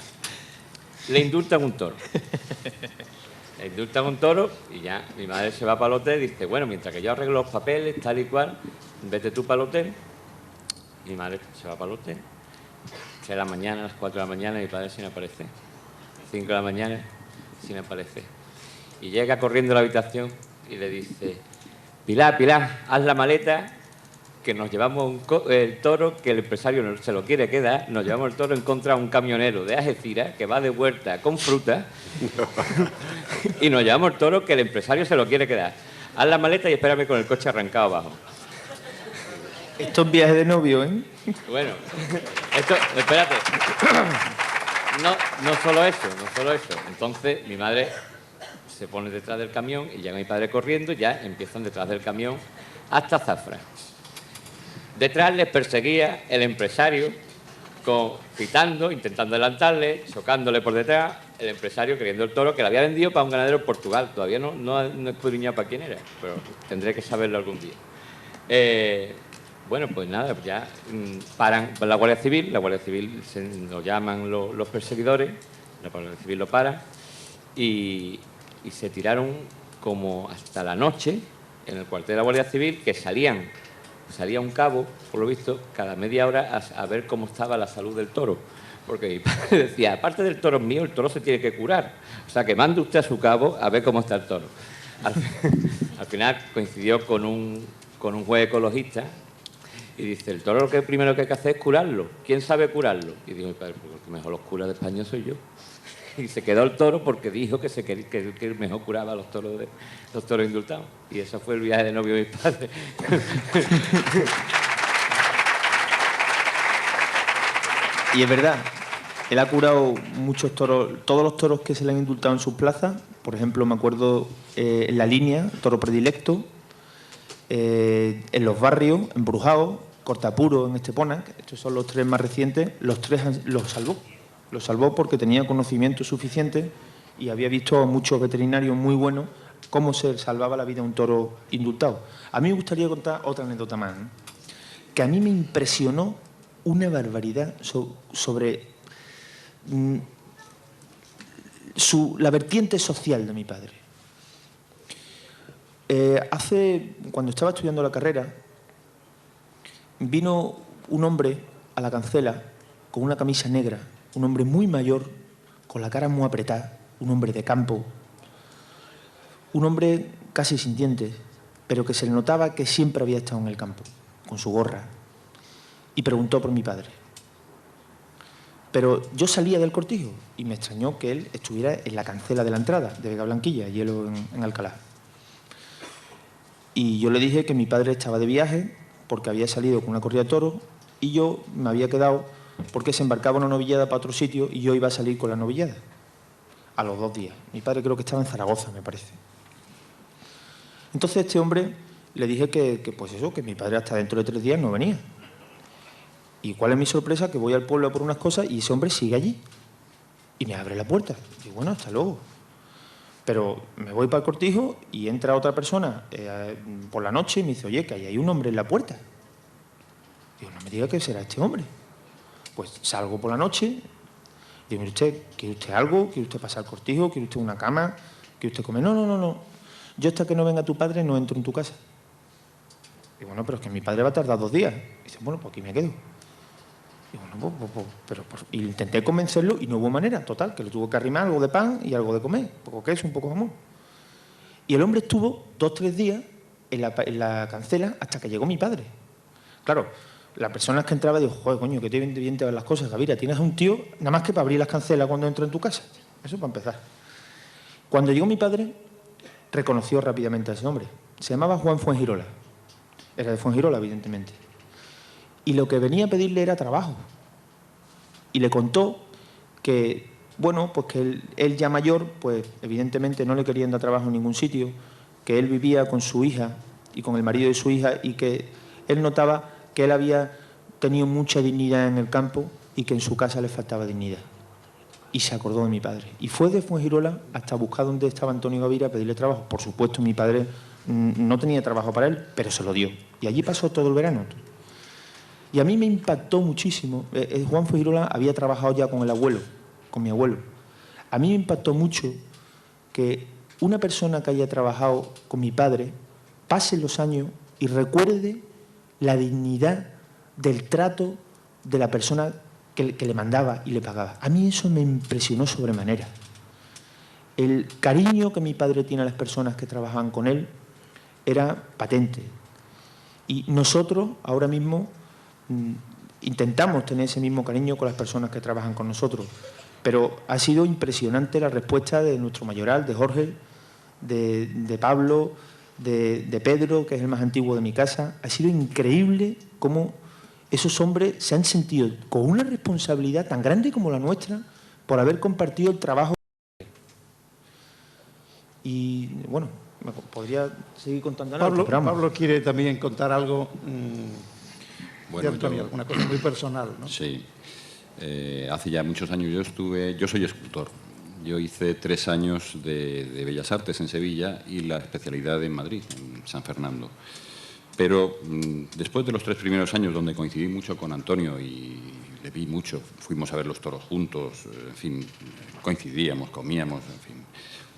le indultan un toro. Le indultan un toro y ya mi madre se va para el hotel y dice, bueno, mientras que yo arreglo los papeles, tal y cual, vete tú para el hotel. Mi madre se va para el hotel. 3 de la mañana, a las 4 de la mañana, mi padre sin aparecer. 5 de la mañana, sin aparecer. Y llega corriendo a la habitación y le dice, Pilar, haz la maleta, que nos llevamos el toro, que el empresario se lo quiere quedar, nos llevamos el toro en contra de un camionero de Algeciras que va de vuelta con fruta y nos llevamos el toro que el empresario se lo quiere quedar. Haz la maleta y espérame con el coche arrancado abajo. Estos viajes de novio, ¿eh? Bueno, esto, espérate. No solo eso. Entonces mi madre se pone detrás del camión y llega mi padre corriendo, ya empiezan detrás del camión hasta Zafra. Detrás les perseguía el empresario, pitando, intentando adelantarle, chocándole por detrás, el empresario queriendo el toro que lo había vendido para un ganadero en Portugal. Todavía no he escudriñado para quién era, pero tendré que saberlo algún día. Bueno, pues nada, ya paran la Guardia Civil, lo llaman los perseguidores, la Guardia Civil lo para y se tiraron como hasta la noche en el cuartel de la Guardia Civil, que salía un cabo, por lo visto, cada media hora a ver cómo estaba la salud del toro. Porque mi padre decía, aparte del toro mío, el toro se tiene que curar. O sea, que mande usted a su cabo a ver cómo está el toro. Al final coincidió con un juez ecologista y dice, el toro lo que primero que hay que hacer es curarlo. ¿Quién sabe curarlo? Y dijo mi padre, pues el que mejor los cura de España soy yo. Y se quedó el toro porque dijo que mejor curaba a los toros indultados. Y eso fue el viaje de novio de mis padres. Y es verdad, él ha curado muchos toros, todos los toros que se le han indultado en sus plazas. Por ejemplo, me acuerdo en La Línea, toro predilecto, en los barrios, en Brujao, Cortapuro, en Estepona. Estos son los tres más recientes. Los tres los salvó. Los salvó porque tenía conocimiento suficiente y había visto a muchos veterinarios muy buenos cómo se salvaba la vida de un toro indultado. A mí me gustaría contar otra anécdota más, ¿no? Que a mí me impresionó una barbaridad sobre la vertiente social de mi padre. Cuando estaba estudiando la carrera, vino un hombre a la cancela con una camisa negra, un hombre muy mayor, con la cara muy apretada, un hombre de campo, un hombre casi sin dientes, pero que se le notaba que siempre había estado en el campo, con su gorra, y preguntó por mi padre. Pero yo salía del cortijo y me extrañó que él estuviera en la cancela de la entrada de Vega Blanquilla, hielo en Alcalá. Y yo le dije que mi padre estaba de viaje porque había salido con una corrida de toros y yo me había quedado porque se embarcaba una novillada para otro sitio y yo iba a salir con la novillada a los 2 días. Mi padre creo que estaba en Zaragoza, me parece. Entonces este hombre le dije que mi padre hasta dentro de 3 días no venía. ¿Y cuál es mi sorpresa? Que voy al pueblo por unas cosas y ese hombre sigue allí. Y me abre la puerta. Y bueno, hasta luego. Pero me voy para el cortijo y entra otra persona por la noche y me dice, oye, que ahí hay un hombre en la puerta. Digo, no me diga que será este hombre. Pues salgo por la noche. Digo, mire usted, ¿quiere usted algo? ¿Quiere usted pasar al cortijo? ¿Quiere usted una cama? ¿Quiere usted comer? No. Yo hasta que no venga tu padre no entro en tu casa. Digo, bueno, pero es que mi padre va a tardar 2 días. Dice, bueno, pues aquí me quedo. Digo, bueno, y intenté convencerlo y no hubo manera, total, que le tuvo que arrimar algo de pan y algo de comer, un poco queso, un poco jamón. Y el hombre estuvo 2 o 3 días en la cancela hasta que llegó mi padre. Claro, la persona que entraba dijo, joder, coño, que bien te van las cosas, Gavira, tienes a un tío nada más que para abrir las cancelas cuando entra en tu casa. Eso para empezar. Cuando llegó mi padre, reconoció rápidamente a ese hombre. Se llamaba Juan Fuengirola. Era de Fuengirola, evidentemente. Y lo que venía a pedirle era trabajo. Y le contó que, bueno, pues que él ya mayor, pues evidentemente no le querían dar trabajo en ningún sitio, que él vivía con su hija y con el marido de su hija y que él notaba que él había tenido mucha dignidad en el campo y que en su casa le faltaba dignidad. Y se acordó de mi padre. Y fue de Fuengirola hasta buscar dónde estaba Antonio Gavira a pedirle trabajo. Por supuesto, mi padre no tenía trabajo para él, pero se lo dio. Y allí pasó todo el verano. Y a mí me impactó muchísimo. Juan Fuengirola había trabajado ya con el abuelo, con mi abuelo. A mí me impactó mucho que una persona que haya trabajado con mi padre pase los años y recuerde la dignidad del trato de la persona que le mandaba y le pagaba. A mí eso me impresionó sobremanera. El cariño que mi padre tiene a las personas que trabajaban con él era patente. Y nosotros ahora mismo intentamos tener ese mismo cariño con las personas que trabajan con nosotros. Pero ha sido impresionante la respuesta de nuestro mayoral, de Jorge, de Pablo, de Pedro, que es el más antiguo de mi casa. Ha sido increíble cómo esos hombres se han sentido con una responsabilidad tan grande como la nuestra por haber compartido el trabajo. Y bueno, podría seguir contando algo. Pablo quiere también contar algo Bueno, de Antonio, una cosa muy personal, ¿no? Sí. Hace ya muchos años yo soy escultor. Yo hice 3 años de Bellas Artes en Sevilla y la especialidad en Madrid, en San Fernando. Pero después de los 3 primeros años, donde coincidí mucho con Antonio y le vi mucho, fuimos a ver los toros juntos, en fin, coincidíamos, comíamos, en fin,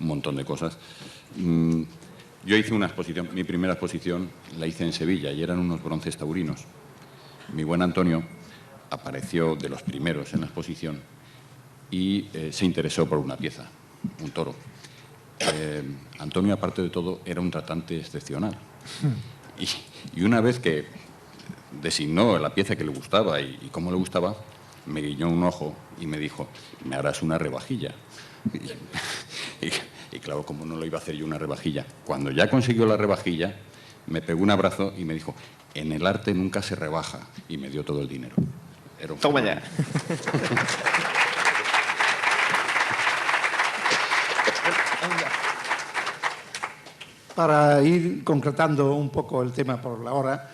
un montón de cosas. Yo hice una exposición, mi primera exposición la hice en Sevilla y eran unos bronces taurinos. Mi buen Antonio apareció de los primeros en la exposición y se interesó por una pieza, un toro. Antonio, aparte de todo, era un tratante excepcional. Y una vez que designó la pieza que le gustaba y cómo le gustaba, me guiñó un ojo y me dijo, me harás una rebajilla. Y claro, como no lo iba a hacer yo una rebajilla. Cuando ya consiguió la rebajilla, me pegó un abrazo y me dijo, en el arte nunca se rebaja, y me dio todo el dinero. Era un Toma ya. Para ir concretando un poco el tema por la hora,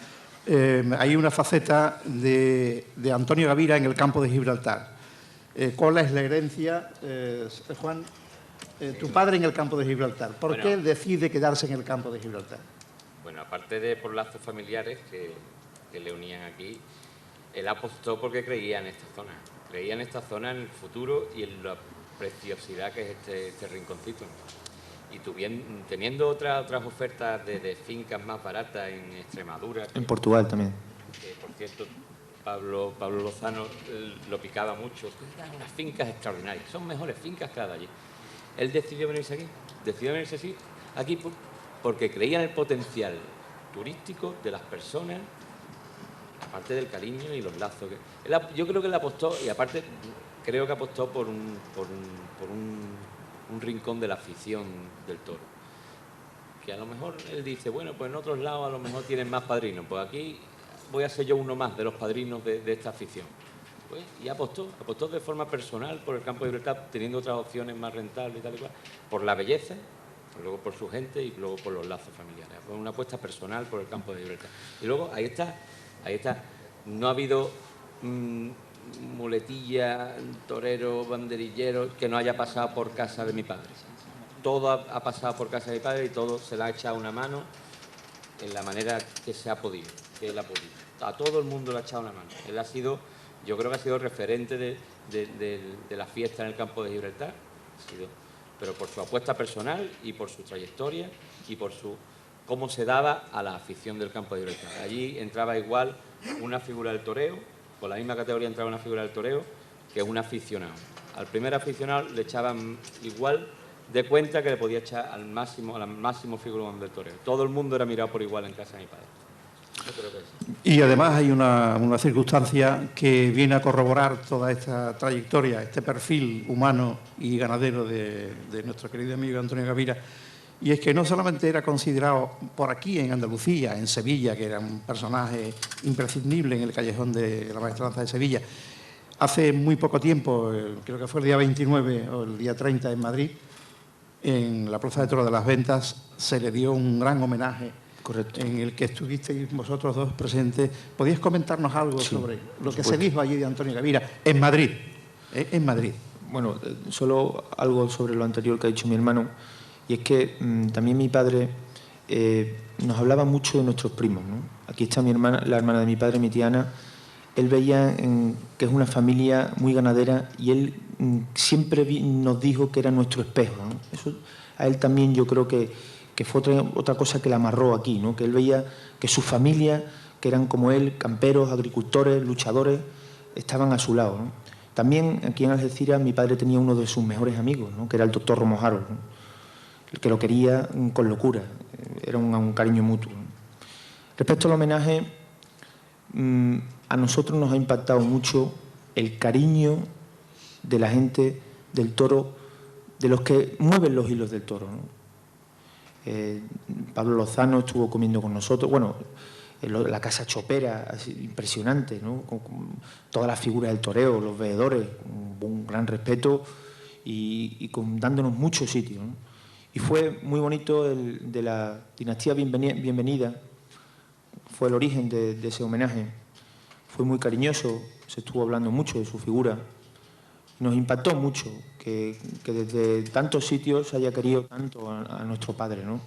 hay una faceta de Antonio Gavira en el campo de Gibraltar. ¿Cuál es la herencia, Juan? Tu padre en el campo de Gibraltar. ¿Por qué él decide quedarse en el campo de Gibraltar? Bueno, aparte de por lazos familiares que le unían aquí, él apostó porque creía en esta zona. Creía en esta zona, en el futuro y en la preciosidad que es este rinconcito. Y teniendo otras ofertas de fincas más baratas en Extremadura. En Portugal también. Que, por cierto, Pablo Lozano lo picaba mucho. Eran unas fincas extraordinarias, son mejores fincas que las de allí. Él decidió venirse aquí. Decidió venirse aquí porque creía en el potencial turístico de las personas, aparte del cariño y los lazos. Yo creo que él apostó, y aparte creo que apostó por un rincón de la afición del toro. Que a lo mejor él dice, bueno, pues en otros lados a lo mejor tienen más padrinos, pues aquí voy a ser yo uno más de los padrinos de esta afición. Pues, y apostó de forma personal por el campo de Gibraltar, teniendo otras opciones más rentables y tal y cual, por la belleza, luego por su gente y luego por los lazos familiares. Fue una apuesta personal por el campo de Gibraltar. Y luego ahí está, no ha habido muletilla, torero, banderillero que no haya pasado por casa de mi padre. Todo ha pasado por casa de mi padre y todo se le ha echado una mano en la manera que se ha podido, que él ha podido. A todo el mundo le ha echado una mano. Él ha sido, yo creo que ha sido referente de la fiesta en el campo de Gibraltar, pero por su apuesta personal y por su trayectoria y por cómo se daba a la afición del campo de Gibraltar. Allí entraba igual una figura del toreo, con la misma categoría entraba una figura del toreo, que es un aficionado. Al primer aficionado le echaban igual de cuenta que le podía echar al máximo figurón del toreo. Todo el mundo era mirado por igual en casa de mi padre. Yo creo que sí. Y además hay una circunstancia que viene a corroborar toda esta trayectoria, este perfil humano y ganadero de nuestro querido amigo Antonio Gavira, y es que no solamente era considerado por aquí en Andalucía, en Sevilla, que era un personaje imprescindible en el callejón de la Maestranza de Sevilla. Hace muy poco tiempo, creo que fue el día 29 o el día 30 en Madrid, en la Plaza de Toros de las Ventas, se le dio un gran homenaje. Correcto. En el que estuvisteis vosotros dos presentes. ¿Podíais comentarnos algo sobre lo que se dijo allí de Antonio Gavira en Madrid? En Madrid. Bueno, solo algo sobre lo anterior que ha dicho mi hermano, y es que también mi padre nos hablaba mucho de nuestros primos, ¿no? Aquí está mi hermana, la hermana de mi padre, mi tía Ana. Él veía que es una familia muy ganadera y él siempre nos dijo que era nuestro espejo, ¿no? Eso a él también yo creo que fue otra cosa que le amarró aquí, ¿no? Que él veía que su familia, que eran como él, camperos, agricultores, luchadores, estaban a su lado, ¿no? También aquí en Algeciras mi padre tenía uno de sus mejores amigos, ¿no? Que era el doctor Romojaro, ¿no? El que lo quería con locura, era un cariño mutuo, ¿no? Respecto al homenaje, a nosotros nos ha impactado mucho el cariño de la gente del toro, de los que mueven los hilos del toro, ¿no? Pablo Lozano estuvo comiendo con nosotros, bueno, la casa chopera, así, impresionante, ¿no? Con todas las figuras del toreo, los veedores, un gran respeto y dándonos muchos sitios, ¿no? Y fue muy bonito el de la dinastía Bienvenida, fue el origen de ese homenaje. Fue muy cariñoso, se estuvo hablando mucho de su figura. Nos impactó mucho que desde tantos sitios se haya querido tanto a nuestro padre, ¿no?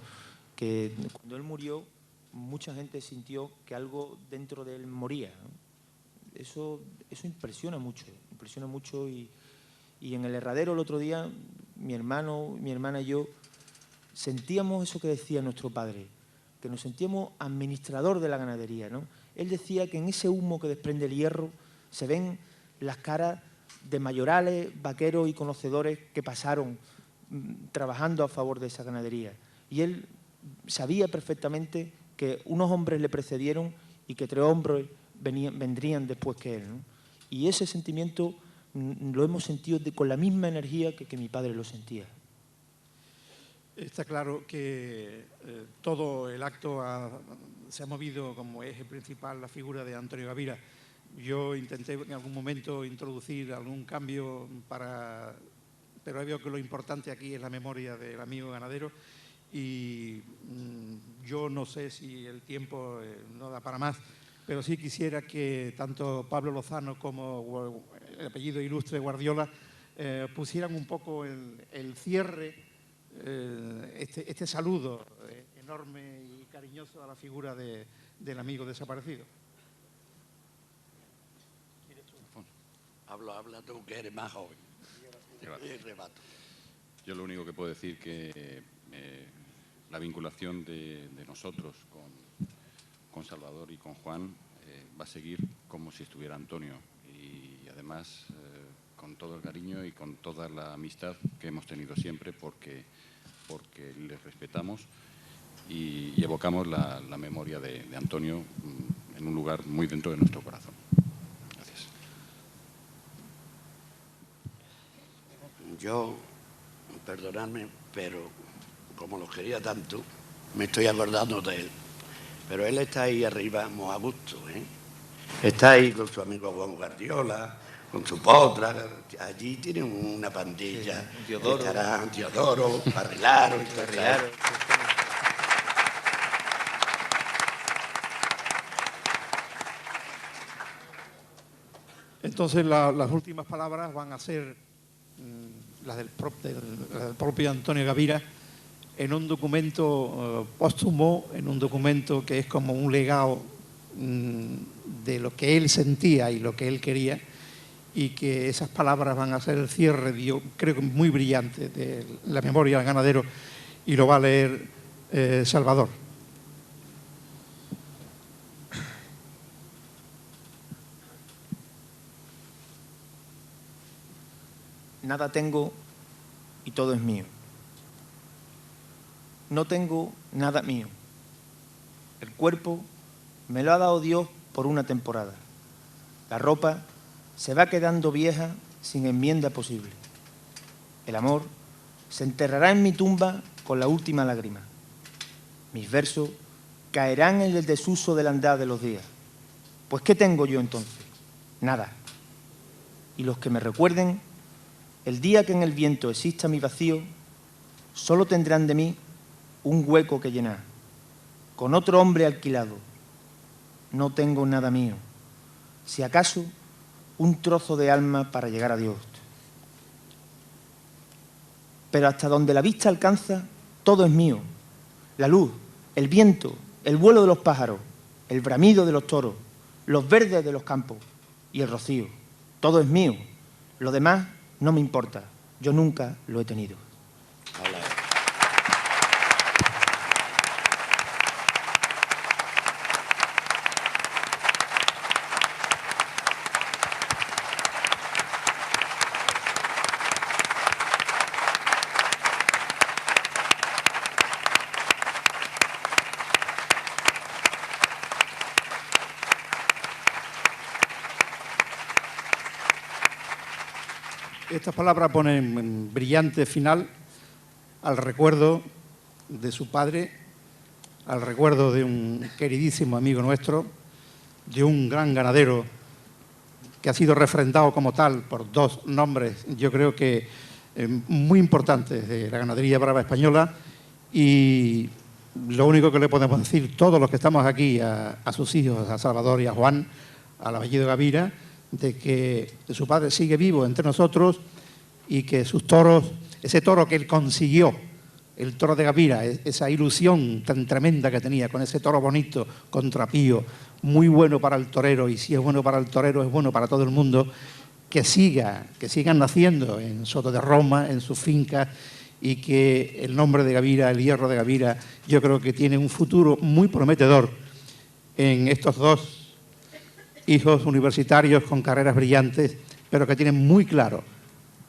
Que cuando él murió, mucha gente sintió que algo dentro de él moría, ¿no? Eso impresiona mucho y en el herradero el otro día mi hermano, mi hermana y yo sentíamos eso que decía nuestro padre, que nos sentíamos administrador de la ganadería, ¿no? Él decía que en ese humo que desprende el hierro se ven las caras de mayorales, vaqueros y conocedores que pasaron trabajando a favor de esa ganadería. Y él sabía perfectamente que unos hombres le precedieron y que 3 hombres vendrían después que él, ¿no? Y ese sentimiento lo hemos sentido con la misma energía que mi padre lo sentía. Está claro que todo el acto se ha movido como eje principal la figura de Antonio Gavira. Yo intenté en algún momento introducir algún cambio pero veo que lo importante aquí es la memoria del amigo ganadero y yo no sé si el tiempo no da para más, pero sí quisiera que tanto Pablo Lozano como el apellido ilustre Guardiola pusieran un poco el cierre, este saludo enorme y cariñoso a la figura del amigo desaparecido. Habla tú, que eres más joven. Yo lo único que puedo decir que la vinculación de nosotros con Salvador y con Juan va a seguir como si estuviera Antonio y además con todo el cariño y con toda la amistad que hemos tenido siempre porque les respetamos y evocamos la memoria de Antonio en un lugar muy dentro de nuestro corazón. Gracias. Yo, perdonadme, pero como los quería tanto, me estoy acordando de él. Pero él está ahí arriba muy a gusto, ¿eh? Está ahí con su amigo Juan Guardiola, con su potra. Allí tienen una pandilla. Sí, Teodoro, Barrilaro. Entonces las últimas palabras van a ser las del propio Antonio Gavira en un documento póstumo, en un documento que es como un legado de lo que él sentía y lo que él quería, y que esas palabras van a ser el cierre, yo creo que muy brillante, de la memoria del ganadero, y lo va a leer Salvador. Nada tengo y todo es mío. No tengo nada mío. El cuerpo me lo ha dado Dios por una temporada. La ropa se va quedando vieja sin enmienda posible. El amor se enterrará en mi tumba con la última lágrima. Mis versos caerán en el desuso del andar de los días. Pues ¿qué tengo yo entonces? Nada. Y los que me recuerden, el día que en el viento exista mi vacío, solo tendrán de mí un hueco que llenar, con otro hombre alquilado. No tengo nada mío, si acaso un trozo de alma para llegar a Dios. Pero hasta donde la vista alcanza, todo es mío. La luz, el viento, el vuelo de los pájaros, el bramido de los toros, los verdes de los campos y el rocío. Todo es mío. Lo demás no me importa. Yo nunca lo he tenido. Estas palabras ponen en brillante final al recuerdo de su padre, al recuerdo de un queridísimo amigo nuestro, de un gran ganadero que ha sido refrendado como tal por dos nombres, yo creo que muy importantes de la ganadería brava española, y lo único que le podemos decir todos los que estamos aquí a sus hijos, a Salvador y a Juan, al apellido Gavira, de que su padre sigue vivo entre nosotros y que sus toros, ese toro que él consiguió, el toro de Gavira, esa ilusión tan tremenda que tenía con ese toro bonito, contrapío, muy bueno para el torero, y si es bueno para el torero es bueno para todo el mundo, que sigan naciendo en Soto de Roma, en sus fincas, y que el nombre de Gavira, el hierro de Gavira, yo creo que tiene un futuro muy prometedor en estos dos hijos universitarios con carreras brillantes, pero que tienen muy claro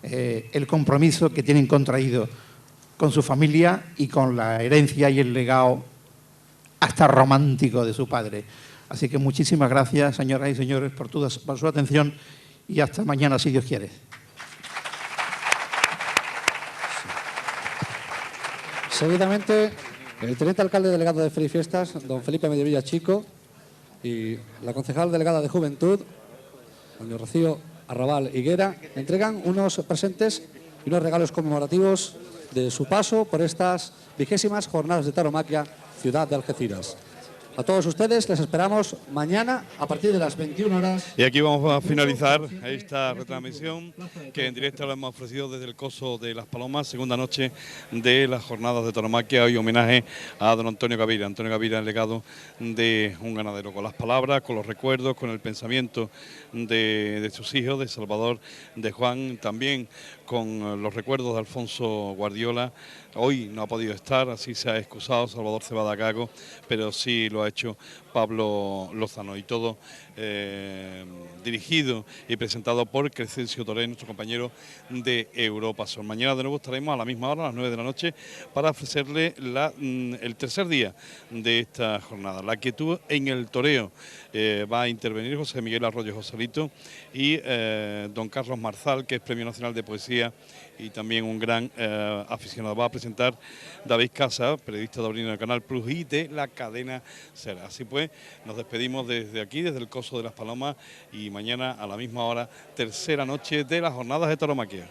el compromiso que tienen contraído con su familia y con la herencia y el legado hasta romántico de su padre. Así que muchísimas gracias, señoras y señores, por su atención, y hasta mañana, si Dios quiere. Seguidamente, el teniente alcalde delegado de Felifiestas, don Felipe Mediavilla Chico, y la concejal delegada de Juventud, doña Rocío Arrabal Higuera, entregan unos presentes y unos regalos conmemorativos de su paso por estas 20º Jornadas de Tauromaquia, ciudad de Algeciras. A todos ustedes les esperamos mañana a partir de las 21 horas. Y aquí vamos a finalizar esta retransmisión que en directo lo hemos ofrecido desde el Coso de Las Palomas, segunda noche de las Jornadas de Tauromaquia, hoy homenaje a don Antonio Gavira. Antonio Gavira, el legado de un ganadero, con las palabras, con los recuerdos, con el pensamiento de sus hijos, de Salvador, de Juan, también con los recuerdos de Alfonso Guardiola. Hoy no ha podido estar, así se ha excusado Salvador Cebada Gago, pero sí lo ha hecho Pablo Lozano, y todo dirigido y presentado por Crescencio Toré, nuestro compañero de Europa Son. Mañana de nuevo estaremos a la misma hora, a las 9 de la noche, para ofrecerle el tercer día de esta jornada. La quietud en el toreo. Va a intervenir José Miguel Arroyo Joselito y don Carlos Marzal, que es Premio Nacional de Poesía y también un gran aficionado. Va a presentar David Casa, periodista de Taurino del Canal Plus y de la cadena SER. Así pues, nos despedimos desde aquí, desde el Coso de Las Palomas, y mañana a la misma hora, tercera noche de las Jornadas de Tauromaquia.